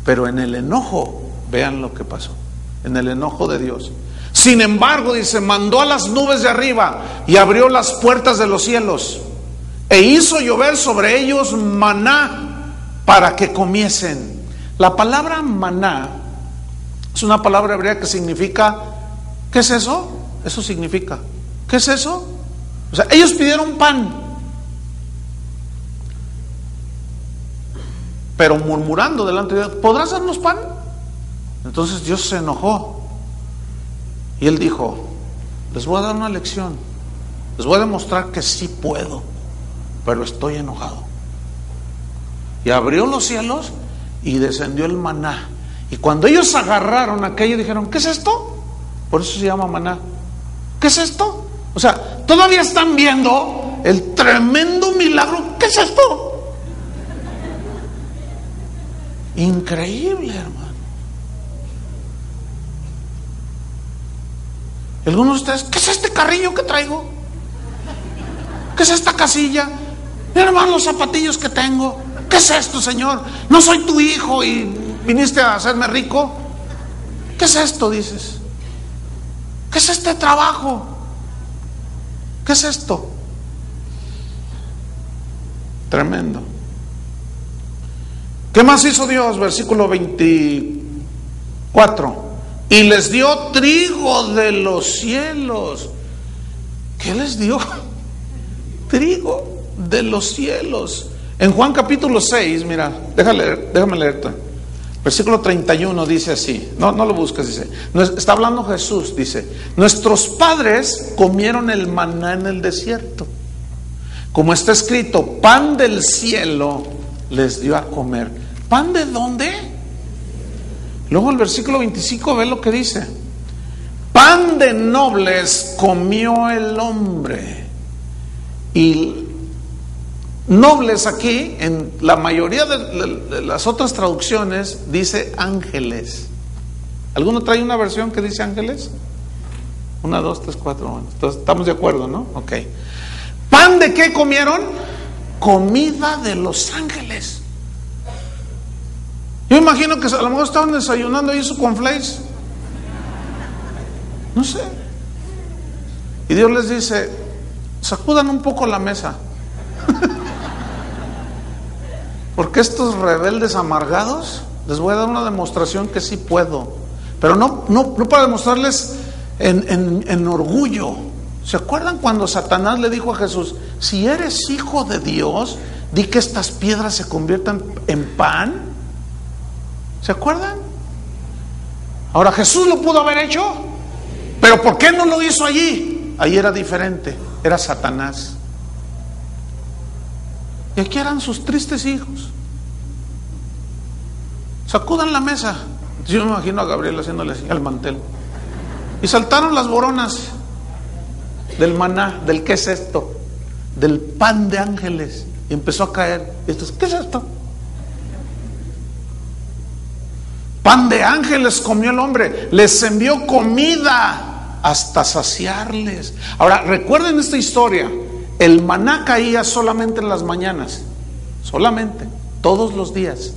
Pero en el enojo, vean lo que pasó. En el enojo de Dios. Sin embargo, dice, mandó a las nubes de arriba y abrió las puertas de los cielos e hizo llover sobre ellos maná para que comiesen. La palabra maná es una palabra hebrea que significa, ¿qué es eso? Eso significa, ¿qué es eso? O sea, ellos pidieron pan, pero murmurando delante de Dios, ¿podrás darnos pan? Entonces Dios se enojó y Él dijo, les voy a dar una lección, les voy a demostrar que sí puedo, pero estoy enojado. Y abrió los cielos y descendió el maná. Y cuando ellos agarraron aquello, dijeron, ¿qué es esto? Por eso se llama maná. ¿Qué es esto? O sea, todavía están viendo el tremendo milagro. ¿Qué es esto? Increíble, hermano. Algunos de ustedes, ¿qué es este carrillo que traigo? ¿Qué es esta casilla? Mira, hermano, los zapatillos que tengo. ¿Qué es esto, Señor? No soy tu hijo y viniste a hacerme rico. ¿Qué es esto? Dices. ¿Qué es este trabajo? ¿Qué es esto? Tremendo. ¿Qué más hizo Dios? Versículo 24. Y les dio trigo de los cielos. ¿Qué les dio? Trigo de los cielos. En Juan capítulo 6, mira, déjame leerte. Versículo 31 dice así, no lo busques, dice, está hablando Jesús, dice, nuestros padres comieron el maná en el desierto, como está escrito, pan del cielo les dio a comer. ¿Pan de dónde? Luego el versículo 25 ve lo que dice, pan de nobles comió el hombre. Y nobles aquí, en la mayoría de las otras traducciones, dice ángeles. ¿Alguno trae una versión que dice ángeles? 1, 2, 3, 4. Bueno, entonces estamos de acuerdo, ¿no? Ok. ¿Pan de qué comieron? Comida de los ángeles. Yo imagino que a lo mejor estaban desayunando ahí su cornflakes. No sé. Y Dios les dice, sacudan un poco la mesa. Porque estos rebeldes amargados, les voy a dar una demostración que sí puedo. Pero no para demostrarles en orgullo. ¿Se acuerdan cuando Satanás le dijo a Jesús, si eres hijo de Dios, di que estas piedras se conviertan en pan? ¿Se acuerdan? Ahora, Jesús lo pudo haber hecho, pero ¿por qué no lo hizo allí? Ahí era diferente, era Satanás. Y aquí eran sus tristes hijos. Sacudan la mesa. Yo me imagino a Gabriel haciéndole así al mantel. Y saltaron las boronas del maná, del ¿qué es esto? Del pan de ángeles. Y empezó a caer. Y entonces, ¿qué es esto? Pan de ángeles comió el hombre. Les envió comida hasta saciarles. Ahora, recuerden esta historia. El maná caía solamente en las mañanas, solamente, todos los días.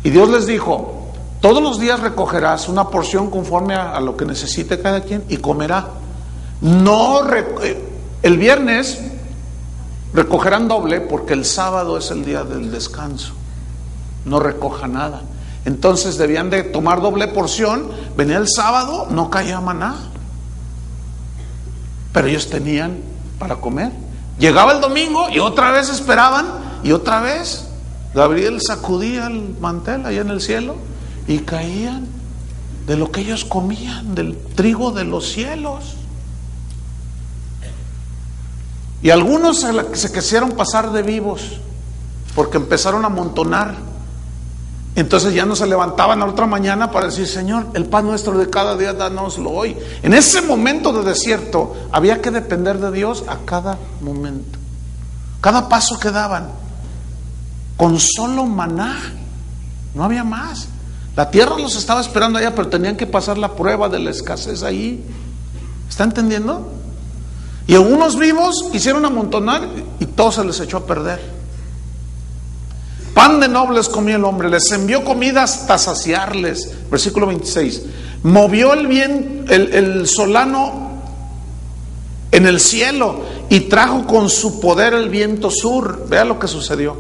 Y Dios les dijo, todos los días recogerás una porción conforme a lo que necesite cada quien y comerá. El viernes recogerán doble porque el sábado es el día del descanso. No recoja nada. Entonces debían de tomar doble porción. Venía el sábado, no caía maná, pero ellos tenían para comer. Llegaba el domingo y otra vez esperaban, y otra vez Gabriel sacudía el mantel allá en el cielo y caían de lo que ellos comían, del trigo de los cielos. Y algunos se quisieron pasar de vivos porque empezaron a amontonar. Entonces ya no se levantaban a otra mañana para decir: Señor, el pan nuestro de cada día, dánoslo hoy. En ese momento de desierto había que depender de Dios a cada momento. Cada paso que daban, con solo maná, no había más. La tierra los estaba esperando allá, pero tenían que pasar la prueba de la escasez ahí. ¿Está entendiendo? Y algunos vivos quisieron amontonar y todo se les echó a perder. Pan de nobles comía el hombre, les envió comida hasta saciarles. Versículo 26. Movió el solano en el cielo y trajo con su poder el viento sur. Vea lo que sucedió.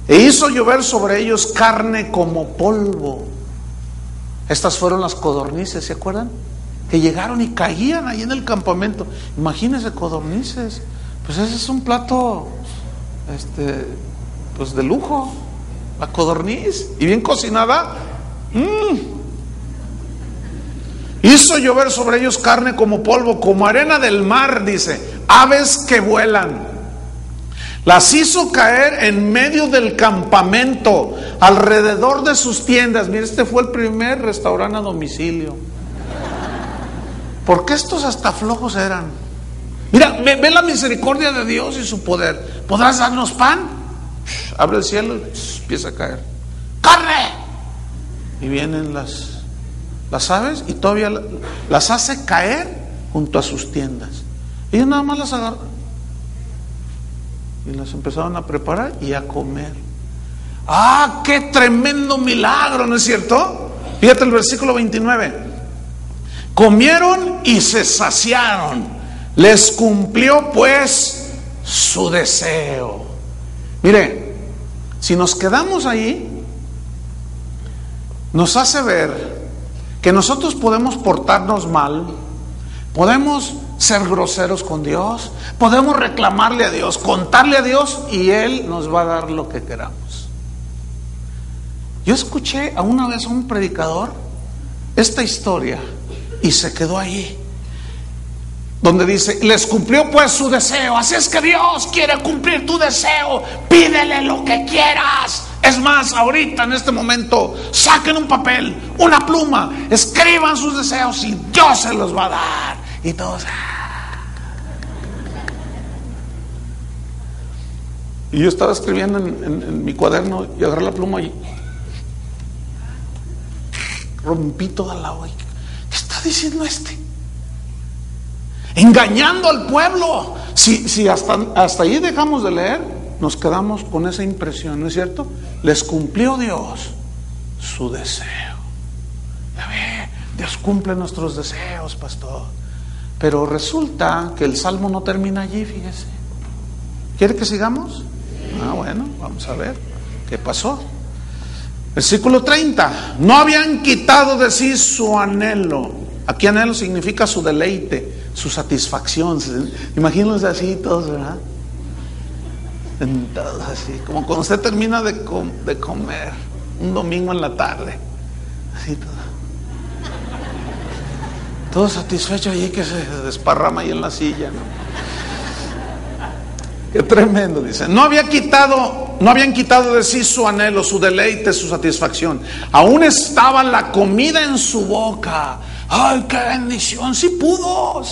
E hizo llover sobre ellos carne como polvo. Estas fueron las codornices, ¿se acuerdan? Que llegaron y caían ahí en el campamento. Imagínense, codornices. Pues ese es un plato pues de lujo. La codorniz, y bien cocinada. Hizo llover sobre ellos carne como polvo, como arena del mar, dice, aves que vuelan. Las hizo caer en medio del campamento, alrededor de sus tiendas. Mire, este fue el primer restaurante a domicilio. Porque estos hasta flojos eran. Mira, ve la misericordia de Dios y su poder. ¿Podrás darnos pan? Abre el cielo y empieza a caer ¡carne! Y vienen las aves y todavía las hace caer junto a sus tiendas. Ellos nada más las agarran y las empezaron a preparar y a comer. ¡Ah, qué tremendo milagro! ¿No es cierto? Fíjate el versículo 29. Comieron y se saciaron, les cumplió pues su deseo. Mire, si nos quedamos ahí, nos hace ver que nosotros podemos portarnos mal, podemos ser groseros con Dios, podemos reclamarle a Dios, contarle a Dios, y Él nos va a dar lo que queramos. Yo escuché una vez a un predicador esta historia y se quedó ahí, donde dice: les cumplió pues su deseo. Así es que Dios quiere cumplir tu deseo. Pídele lo que quieras. Es más, ahorita en este momento saquen un papel, una pluma, escriban sus deseos y Dios se los va a dar. Y todos Y yo estaba escribiendo en mi cuaderno y agarré la pluma y rompí toda la hoja. ¿Qué está diciendo este? Engañando al pueblo. Si hasta ahí dejamos de leer, nos quedamos con esa impresión, ¿no es cierto? Les cumplió Dios su deseo. Ya ve, Dios cumple nuestros deseos, pastor. Pero resulta que el salmo no termina allí, fíjese. ¿Quiere que sigamos? Ah, bueno, vamos a ver qué pasó. Versículo 30. No habían quitado de sí su anhelo. Aquí anhelo significa su deleite, su satisfacción. Imagínense así todos, ¿verdad? Sentados así, como cuando usted termina de comer un domingo en la tarde, así todo satisfecho allí, que se desparrama ahí en la silla, ¿no? Qué tremendo, dice. No habían quitado de sí su anhelo, su deleite, su satisfacción. Aún estaba la comida en su boca. ¡Ay, qué bendición! Sí pudo.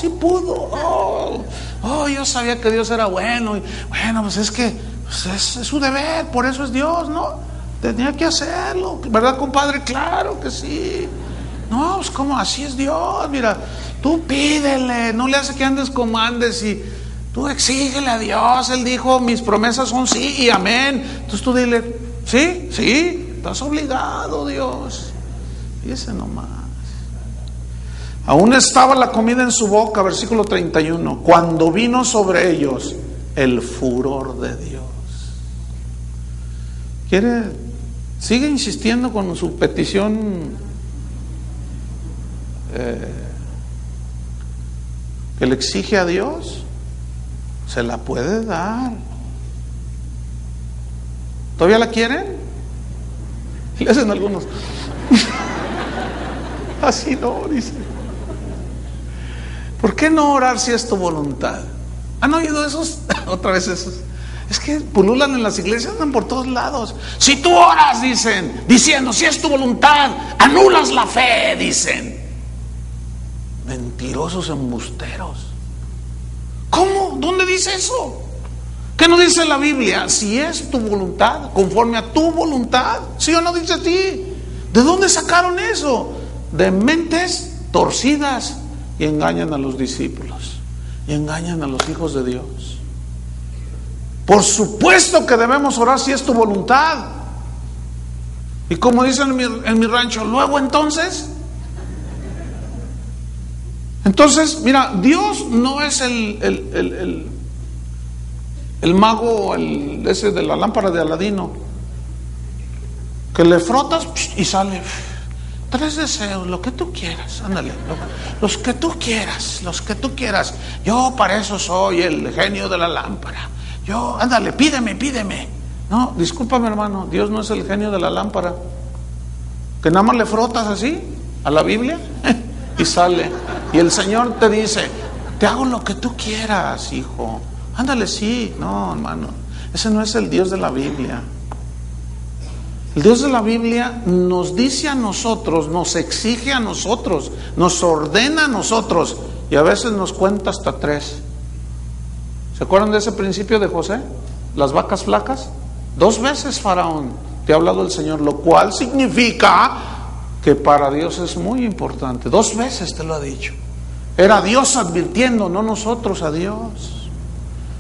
Yo sabía que Dios era bueno. Y bueno, pues es que es su deber, por eso es Dios, ¿no? Tenía que hacerlo, ¿verdad, compadre? Claro que sí. No, pues como así es Dios. Mira, tú pídele, no le hace que andes como andes, y tú exígele a Dios. Él dijo: mis promesas son sí y amén. Entonces tú dile: sí, estás obligado, Dios. Fíjese nomás. Aún estaba la comida en su boca, versículo 31, cuando vino sobre ellos el furor de Dios. Sigue insistiendo con su petición que le exige a Dios, se la puede dar. ¿Todavía la quieren? Le hacen algunos. Así no, dice. ¿Por qué no orar si es tu voluntad? ¿Han oído esos? Otra vez esos. Es que pululan en las iglesias, andan por todos lados. Si tú oras, dicen, diciendo, si es tu voluntad, anulas la fe, dicen. Mentirosos, embusteros. ¿Cómo? ¿Dónde dice eso? ¿Qué no dice la Biblia? Si es tu voluntad, conforme a tu voluntad. ¿Sí o no dice a ti? ¿De dónde sacaron eso? De mentes torcidas, y engañan a los discípulos y engañan a los hijos de Dios. Por supuesto que debemos orar si es tu voluntad. Y como dicen en mi rancho, luego entonces, mira, Dios no es el mago, ese de la lámpara de Aladino, que le frotas y sale 3 deseos, lo que tú quieras, ándale, los que tú quieras, yo para eso soy el genio de la lámpara, ándale, pídeme. No, discúlpame hermano, Dios no es el genio de la lámpara, que nada más le frotas así a la Biblia y sale, y el Señor te dice, te hago lo que tú quieras, hijo, ándale, sí. No, hermano, ese no es el Dios de la Biblia. El Dios de la Biblia nos dice a nosotros, nos exige a nosotros, nos ordena a nosotros, y a veces nos cuenta hasta 3. ¿Se acuerdan de ese principio de José? Las vacas flacas. 2 veces, Faraón, te ha hablado el Señor, lo cual significa que para Dios es muy importante. 2 veces te lo ha dicho. Era Dios advirtiendo, no nosotros a Dios.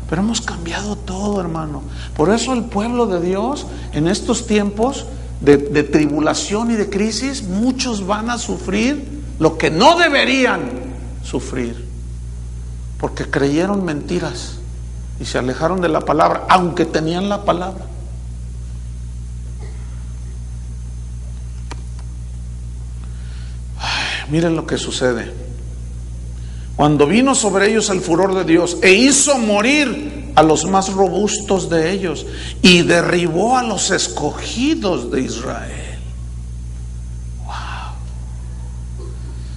Pero hemos cambiado todo, hermano. Por eso el pueblo de Dios, en estos tiempos de tribulación y de crisis, muchos van a sufrir lo que no deberían sufrir, porque creyeron mentiras y se alejaron de la palabra, aunque tenían la palabra. Miren lo que sucede. Cuando vino sobre ellos el furor de Dios e hizo morir a los más robustos de ellos y derribó a los escogidos de Israel. Wow.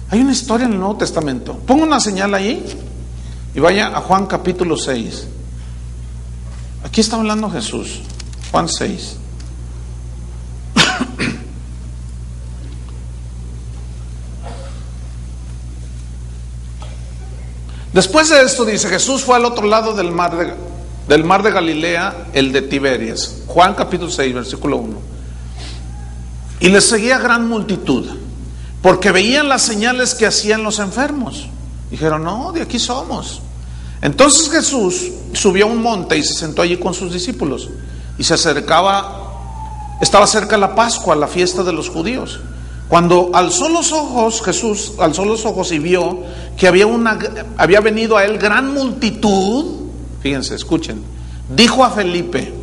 Hay una historia en el Nuevo Testamento. Ponga una señal ahí y vaya a Juan capítulo 6. Aquí está hablando Jesús. Juan 6. Después de esto, dice, Jesús fue al otro lado del mar de Galilea, el de Tiberias. Juan capítulo 6, versículo 1. Y les seguía gran multitud, porque veían las señales que hacían los enfermos. Dijeron, no, de aquí somos. Entonces Jesús subió a un monte y se sentó allí con sus discípulos. Y estaba cerca la Pascua, la fiesta de los judíos. Cuando Jesús alzó los ojos y vio que había venido a él gran multitud, fíjense, escuchen, dijo a Felipe,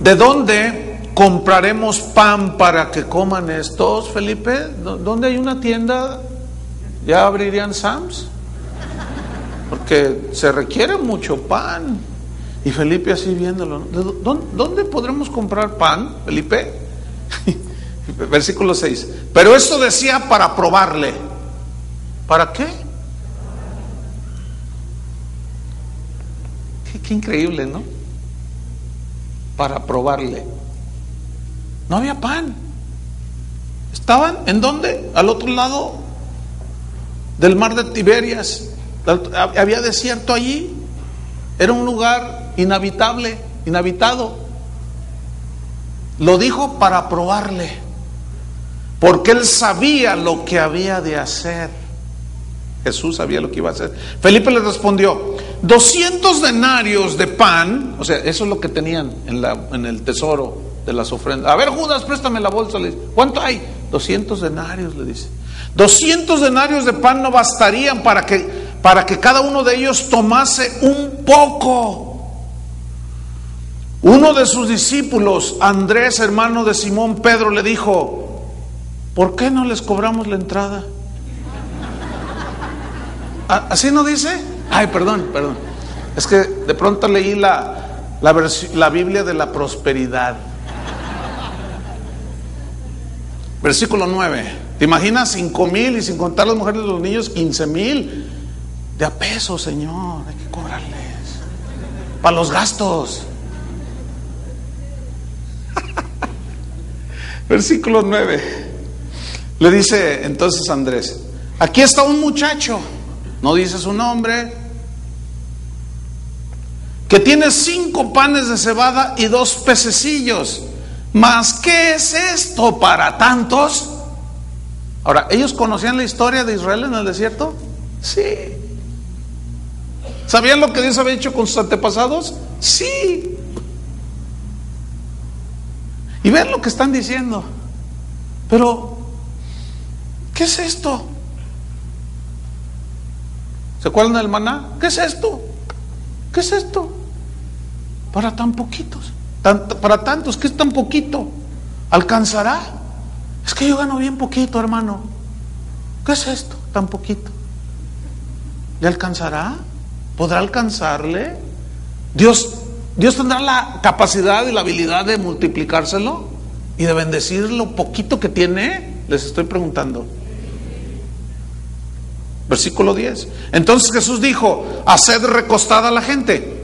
¿de dónde compraremos pan para que coman estos, Felipe? ¿Dónde hay una tienda? ¿Ya abrirían Sam's? Porque se requiere mucho pan. Y Felipe así viéndolo, ¿dónde podremos comprar pan, Felipe? Versículo 6. Pero esto decía para probarle. ¿Para qué? Qué increíble, ¿no? Para probarle. No había pan. ¿Estaban en dónde? Al otro lado del mar de Tiberias. Había desierto allí. Era un lugar inhabitado. Lo dijo para probarle, porque él sabía lo que había de hacer. Jesús sabía lo que iba a hacer. Felipe le respondió, 200 denarios de pan, o sea, eso es lo que tenían en el tesoro de las ofrendas. A ver, Judas, préstame la bolsa, le dice. ¿Cuánto hay? 200 denarios, le dice. 200 denarios de pan no bastarían para que cada uno de ellos tomase un poco. Uno de sus discípulos, Andrés, hermano de Simón Pedro, le dijo: ¿por qué no les cobramos la entrada? ¿Así no dice? Ay, perdón. Es que de pronto leí la Biblia de la prosperidad. Versículo 9. ¿Te imaginas 5,000 y sin contar las mujeres y los niños 15,000? De a peso, Señor, hay que cobrarles para los gastos. Versículo 9. Le dice entonces Andrés: aquí está un muchacho, no dice su nombre, que tiene 5 panes de cebada y 2 pececillos. ¿Mas qué es esto para tantos? Ahora, ¿ellos conocían la historia de Israel en el desierto? Sí. ¿Sabían lo que Dios había hecho con sus antepasados? Sí. Y ven lo que están diciendo. Pero, ¿qué es esto? ¿Se acuerdan del maná? ¿Qué es esto? ¿Qué es esto? Para tan poquitos, para tantos, ¿qué es tan poquito? ¿Alcanzará? Es que yo gano bien poquito, hermano. ¿Qué es esto? Tan poquito. ¿Le alcanzará? ¿Podrá alcanzarle? Dios tendrá la capacidad y la habilidad de multiplicárselo y de bendecir lo poquito que tiene. Les estoy preguntando. Versículo 10. Entonces Jesús dijo: haced recostada a la gente.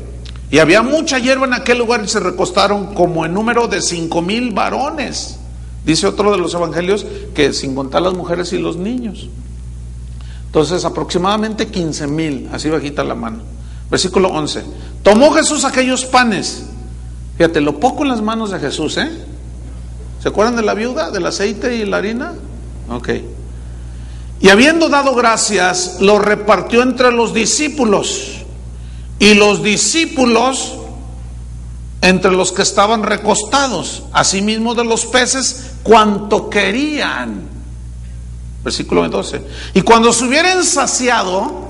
Y había mucha hierba en aquel lugar y se recostaron como en número de 5,000 varones. Dice otro de los evangelios que sin contar las mujeres y los niños. Entonces aproximadamente 15,000, así bajita la mano. Versículo 11. Tomó Jesús aquellos panes. Fíjate, lo poco en las manos de Jesús, ¿eh? ¿Se acuerdan de la viuda, del aceite y la harina? Ok. Y habiendo dado gracias, lo repartió entre los discípulos. Y los discípulos entre los que estaban recostados, asimismo de los peces, cuanto querían. Versículo 12. Y cuando se hubieran saciado,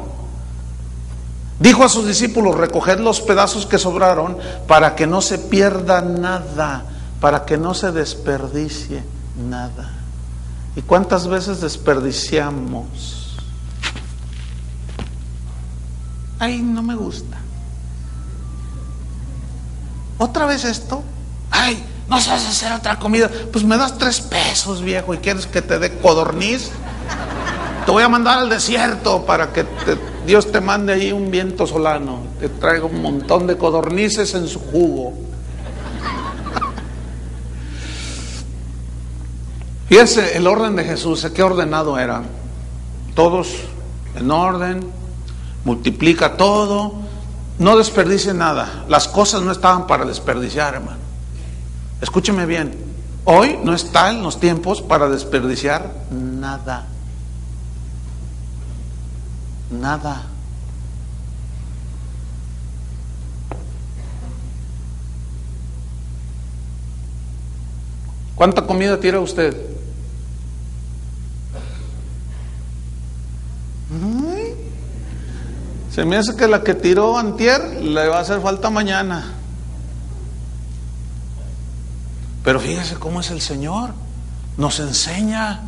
dijo a sus discípulos: recoged los pedazos que sobraron, para que no se pierda nada, para que no se desperdicie nada. ¿Y cuántas veces desperdiciamos? Ay, no me gusta. ¿Otra vez esto? Ay, no sabes hacer otra comida. Pues me das 3 pesos, viejo, y quieres que te dé codorniz. Te voy a mandar al desierto para que Dios te mande ahí un viento solano. Te traiga un montón de codornices en su jugo. Fíjese el orden de Jesús, ¿qué ordenado era? Todos en orden, multiplica todo, no desperdicie nada. Las cosas no estaban para desperdiciar, hermano. Escúcheme bien, hoy no está en los tiempos para desperdiciar nada. Nada. ¿Cuánta comida tira usted? Se me hace que la que tiró antier le va a hacer falta mañana. Pero fíjese cómo es el Señor. Nos enseña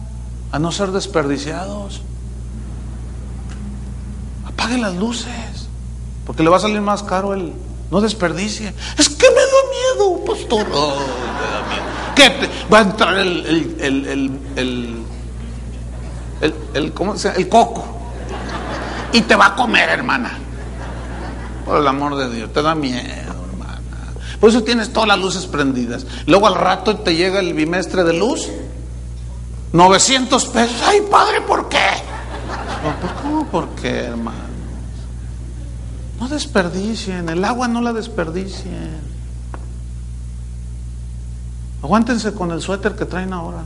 a no ser desperdiciados. Apague las luces, porque le va a salir más caro el... No desperdicie. Es que me da miedo, pastor. Oh, me da miedo. ¿Qué? Va a entrar ¿cómo se llama? El coco. Y te va a comer, hermana. Por el amor de Dios, te da miedo, hermana. Por eso tienes todas las luces prendidas. Luego al rato te llega el bimestre de luz, 900 pesos. Ay, padre, ¿por qué? ¿Cómo por qué, hermano? No desperdicien, el agua no la desperdicien. Aguántense con el suéter que traen ahora.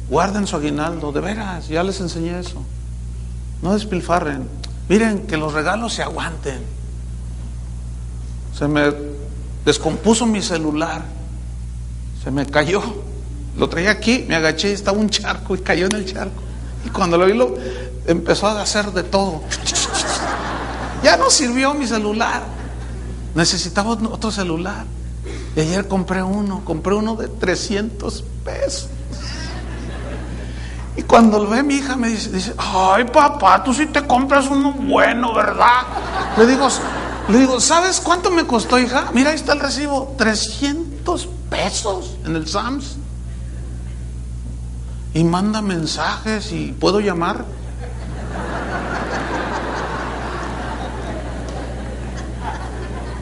Guarden su aguinaldo, de veras, ya les enseñé eso. No despilfarren. Miren, que los regalos se aguanten. Se me descompuso mi celular, se me cayó. Lo traía aquí, me agaché y estaba un charco y cayó en el charco. Y cuando lo vi, empezó a hacer de todo. Ya no sirvió mi celular. Necesitaba otro celular. Y ayer compré uno de 300 pesos. Y cuando lo ve mi hija me dice, ay papá, tú sí te compras uno bueno, ¿verdad? Le digo, ¿sabes cuánto me costó, hija? Mira, ahí está el recibo, 300 pesos en el Sam's. Y manda mensajes y ¿puedo llamar?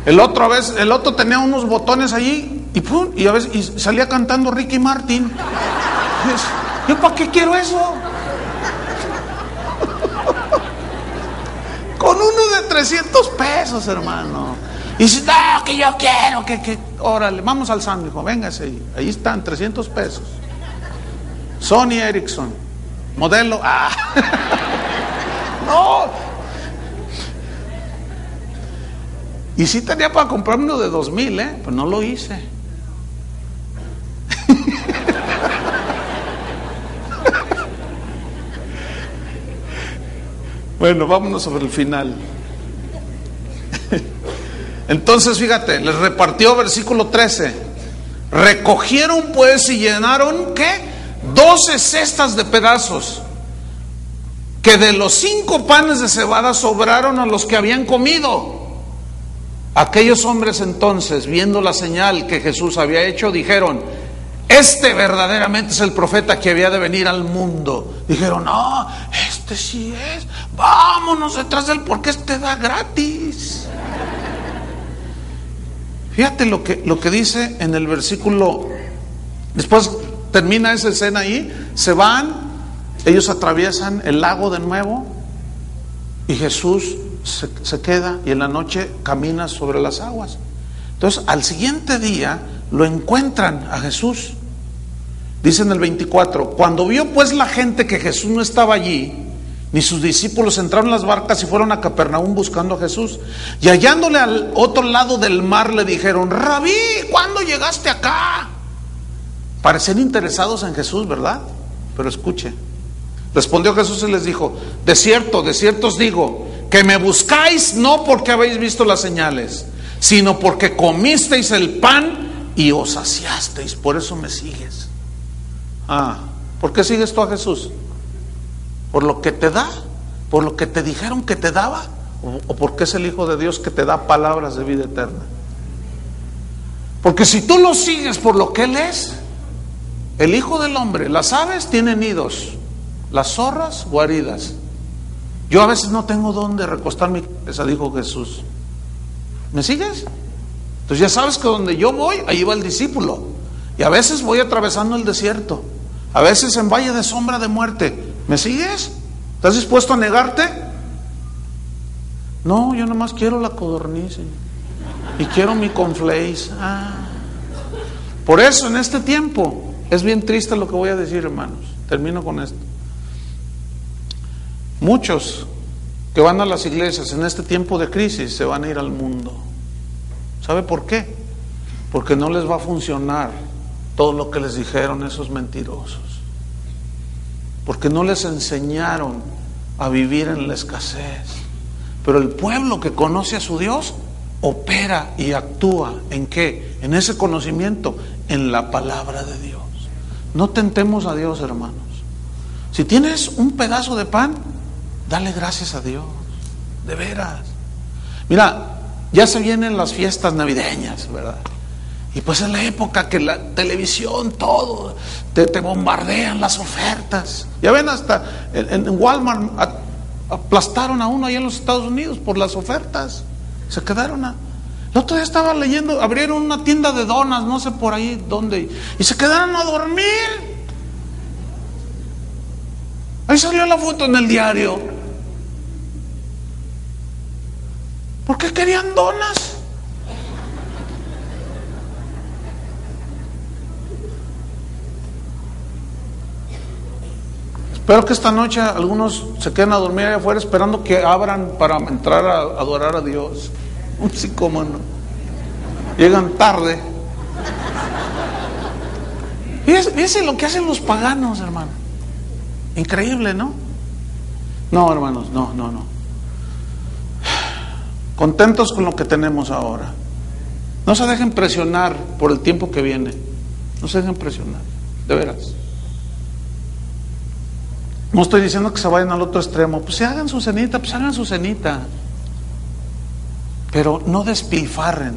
El otro tenía unos botones allí y pum, y a veces y salía cantando Ricky Martin. ¿Yo para qué quiero eso? Con uno de 300 pesos, hermano. Y dice, no, que yo quiero, que órale, vamos al Sam's, hijo, véngase. Ahí están, 300 pesos. Sony Ericsson, modelo no. Y sí tenía para comprarme uno de 2,000, pero no lo hice. Bueno, vámonos sobre el final. Entonces, fíjate, les repartió, versículo 13. Recogieron pues y llenaron, ¿qué? 12 cestas de pedazos, que de los 5 panes de cebada sobraron a los que habían comido. Aquellos hombres entonces, viendo la señal que Jesús había hecho, dijeron, este verdaderamente es el profeta que había de venir al mundo. Dijeron, no, este sí es, vámonos detrás de él porque este da gratis. Fíjate lo que dice en el versículo, después termina esa escena ahí, se van, ellos atraviesan el lago de nuevo y Jesús se queda y en la noche camina sobre las aguas. Entonces al siguiente día lo encuentran a Jesús. Dice en el 24, cuando vio pues la gente que Jesús no estaba allí, ni sus discípulos, entraron en las barcas y fueron a Capernaum buscando a Jesús. Y hallándole al otro lado del mar le dijeron, Rabí, ¿cuándo llegaste acá? Parecen interesados en Jesús, ¿verdad? Pero escuche. Respondió Jesús y les dijo, de cierto os digo, que me buscáis no porque habéis visto las señales, sino porque comisteis el pan y os saciasteis. Por eso me sigues. ¿Por qué sigues tú a Jesús? ¿Por lo que te da? ¿Por lo que te dijeron que te daba? ¿O porque es el Hijo de Dios que te da palabras de vida eterna? Porque si tú lo sigues por lo que Él es, el Hijo del Hombre, las aves tienen nidos, las zorras guaridas. Yo a veces no tengo dónde recostar mi cabeza, dijo Jesús. ¿Me sigues? Entonces ya sabes que donde yo voy, ahí va el discípulo. Y a veces voy atravesando el desierto, a veces en valle de sombra de muerte. ¿Me sigues? ¿Estás dispuesto a negarte? No, yo nomás quiero la codorniz y quiero mi cornflakes. Por eso en este tiempo es bien triste lo que voy a decir, hermanos. Termino con esto. Muchos que van a las iglesias en este tiempo de crisis se van a ir al mundo. ¿Sabe por qué? Porque no les va a funcionar todo lo que les dijeron esos mentirosos. Porque no les enseñaron a vivir en la escasez. Pero el pueblo que conoce a su Dios opera y actúa ¿en qué? En ese conocimiento, en la palabra de Dios. No tentemos a Dios, hermanos. Si tienes un pedazo de pan, dale gracias a Dios, de veras. Mira, ya se vienen las fiestas navideñas, ¿verdad? Y pues es la época que la televisión, todo, te bombardean las ofertas. Ya ven, hasta en Walmart aplastaron a uno allá en los Estados Unidos por las ofertas. Se quedaron El otro día estaba leyendo, abrieron una tienda de donas, no sé por ahí dónde, y se quedaron a dormir. Ahí salió la foto en el diario. ¿Por qué querían donas? Espero que esta noche algunos se queden a dormir allá afuera esperando que abran para entrar a adorar a Dios. Un psicómano. Llegan tarde. Fíjense lo que hacen los paganos, hermano. Increíble, ¿no? No, hermanos, no. Contentos con lo que tenemos ahora. No se dejen presionar por el tiempo que viene. No se dejen presionar, de veras. No estoy diciendo que se vayan al otro extremo. Pues si hagan su cenita, pues hagan su cenita. Pero no despilfarren.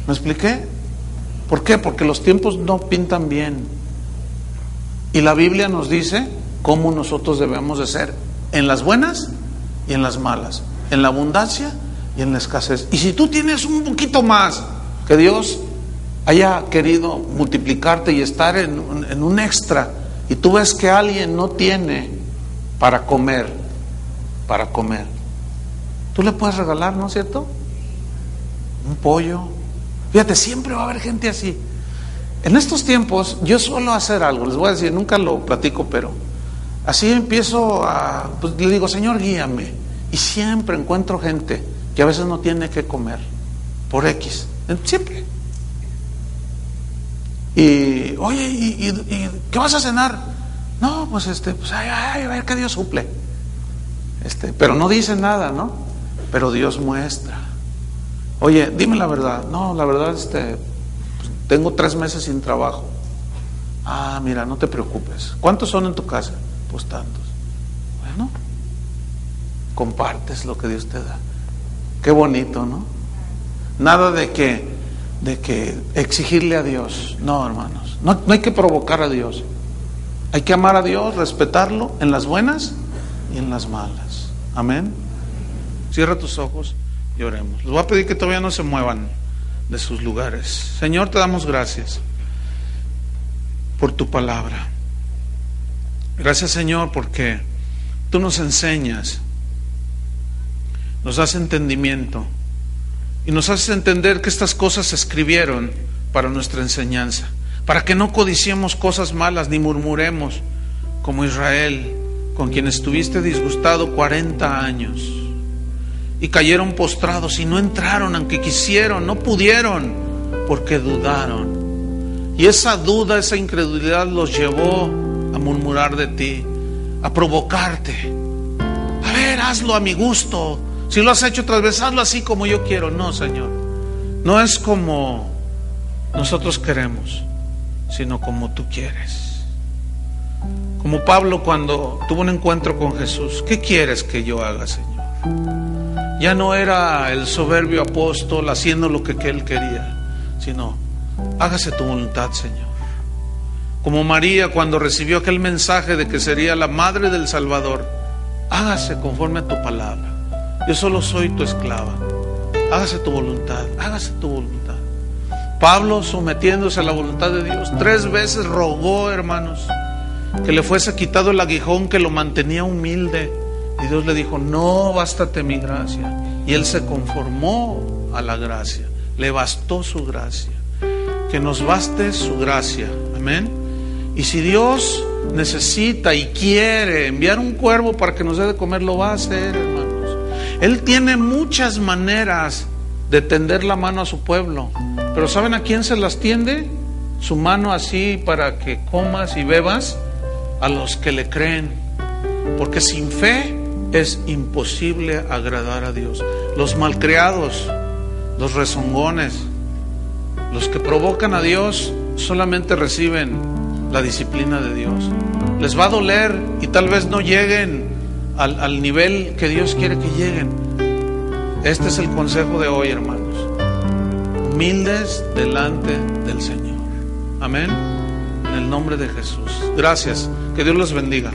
¿Me expliqué? ¿Por qué? Porque los tiempos no pintan bien. Y la Biblia nos dice cómo nosotros debemos de ser en las buenas y en las malas, en la abundancia y en la escasez. Y si tú tienes un poquito más, que Dios haya querido multiplicarte y estar en un extra, y tú ves que alguien no tiene para comer, tú le puedes regalar, ¿no es cierto? Un pollo. Fíjate, siempre va a haber gente así. En estos tiempos yo suelo hacer algo, les voy a decir, nunca lo platico, pero así empiezo pues le digo, Señor, guíame. Y siempre encuentro gente que a veces no tiene que comer, por X, siempre. Y, oye, ¿y qué vas a cenar? No, pues a ver que Dios suple. Pero no dice nada, ¿no? Pero Dios muestra. Oye, dime la verdad. No, la verdad, tengo 3 meses sin trabajo. Ah, mira, no te preocupes. ¿Cuántos son en tu casa? Pues tantos. Bueno, compartes lo que Dios te da. Qué bonito, ¿no? Nada de que exigirle a Dios. No, hermanos, no hay que provocar a Dios. Hay que amar a Dios, respetarlo en las buenas y en las malas. Amén. Cierra tus ojos y oremos. Les voy a pedir que todavía no se muevan de sus lugares. Señor, te damos gracias por tu palabra. Gracias, Señor, porque tú nos enseñas, nos das entendimiento y nos haces entender que estas cosas se escribieron para nuestra enseñanza, para que no codiciemos cosas malas ni murmuremos como Israel, con quien estuviste disgustado 40 años. Y cayeron postrados y no entraron, aunque quisieron, no pudieron, porque dudaron. Y esa duda, esa incredulidad los llevó a murmurar de ti, a provocarte. A ver, hazlo a mi gusto. Si lo has hecho otras veces, hazlo así como yo quiero. No, Señor, no es como nosotros queremos, sino como tú quieres. Como Pablo cuando tuvo un encuentro con Jesús. ¿Qué quieres que yo haga, Señor? Ya no era el soberbio apóstol haciendo lo que él quería, sino hágase tu voluntad, Señor. Como María cuando recibió aquel mensaje de que sería la madre del Salvador, hágase conforme a tu palabra. Yo solo soy tu esclava. Hágase tu voluntad, hágase tu voluntad. Pablo, sometiéndose a la voluntad de Dios, 3 veces rogó, hermanos, que le fuese quitado el aguijón que lo mantenía humilde. Y Dios le dijo, no, bástate mi gracia. Y él se conformó a la gracia, le bastó su gracia. Que nos baste su gracia, amén. Y si Dios necesita y quiere enviar un cuervo para que nos dé de comer, lo va a hacer, hermanos. Él tiene muchas maneras de tender la mano a su pueblo, pero ¿saben a quién se las tiende? Su mano así para que comas y bebas, a los que le creen, porque sin fe es imposible agradar a Dios. Los malcriados, los rezongones, los que provocan a Dios solamente reciben la disciplina de Dios. Les va a doler y tal vez no lleguen al nivel que Dios quiere que lleguen. Este es el consejo de hoy, hermanos. Humildes delante del Señor. Amén. En el nombre de Jesús. Gracias. Que Dios los bendiga.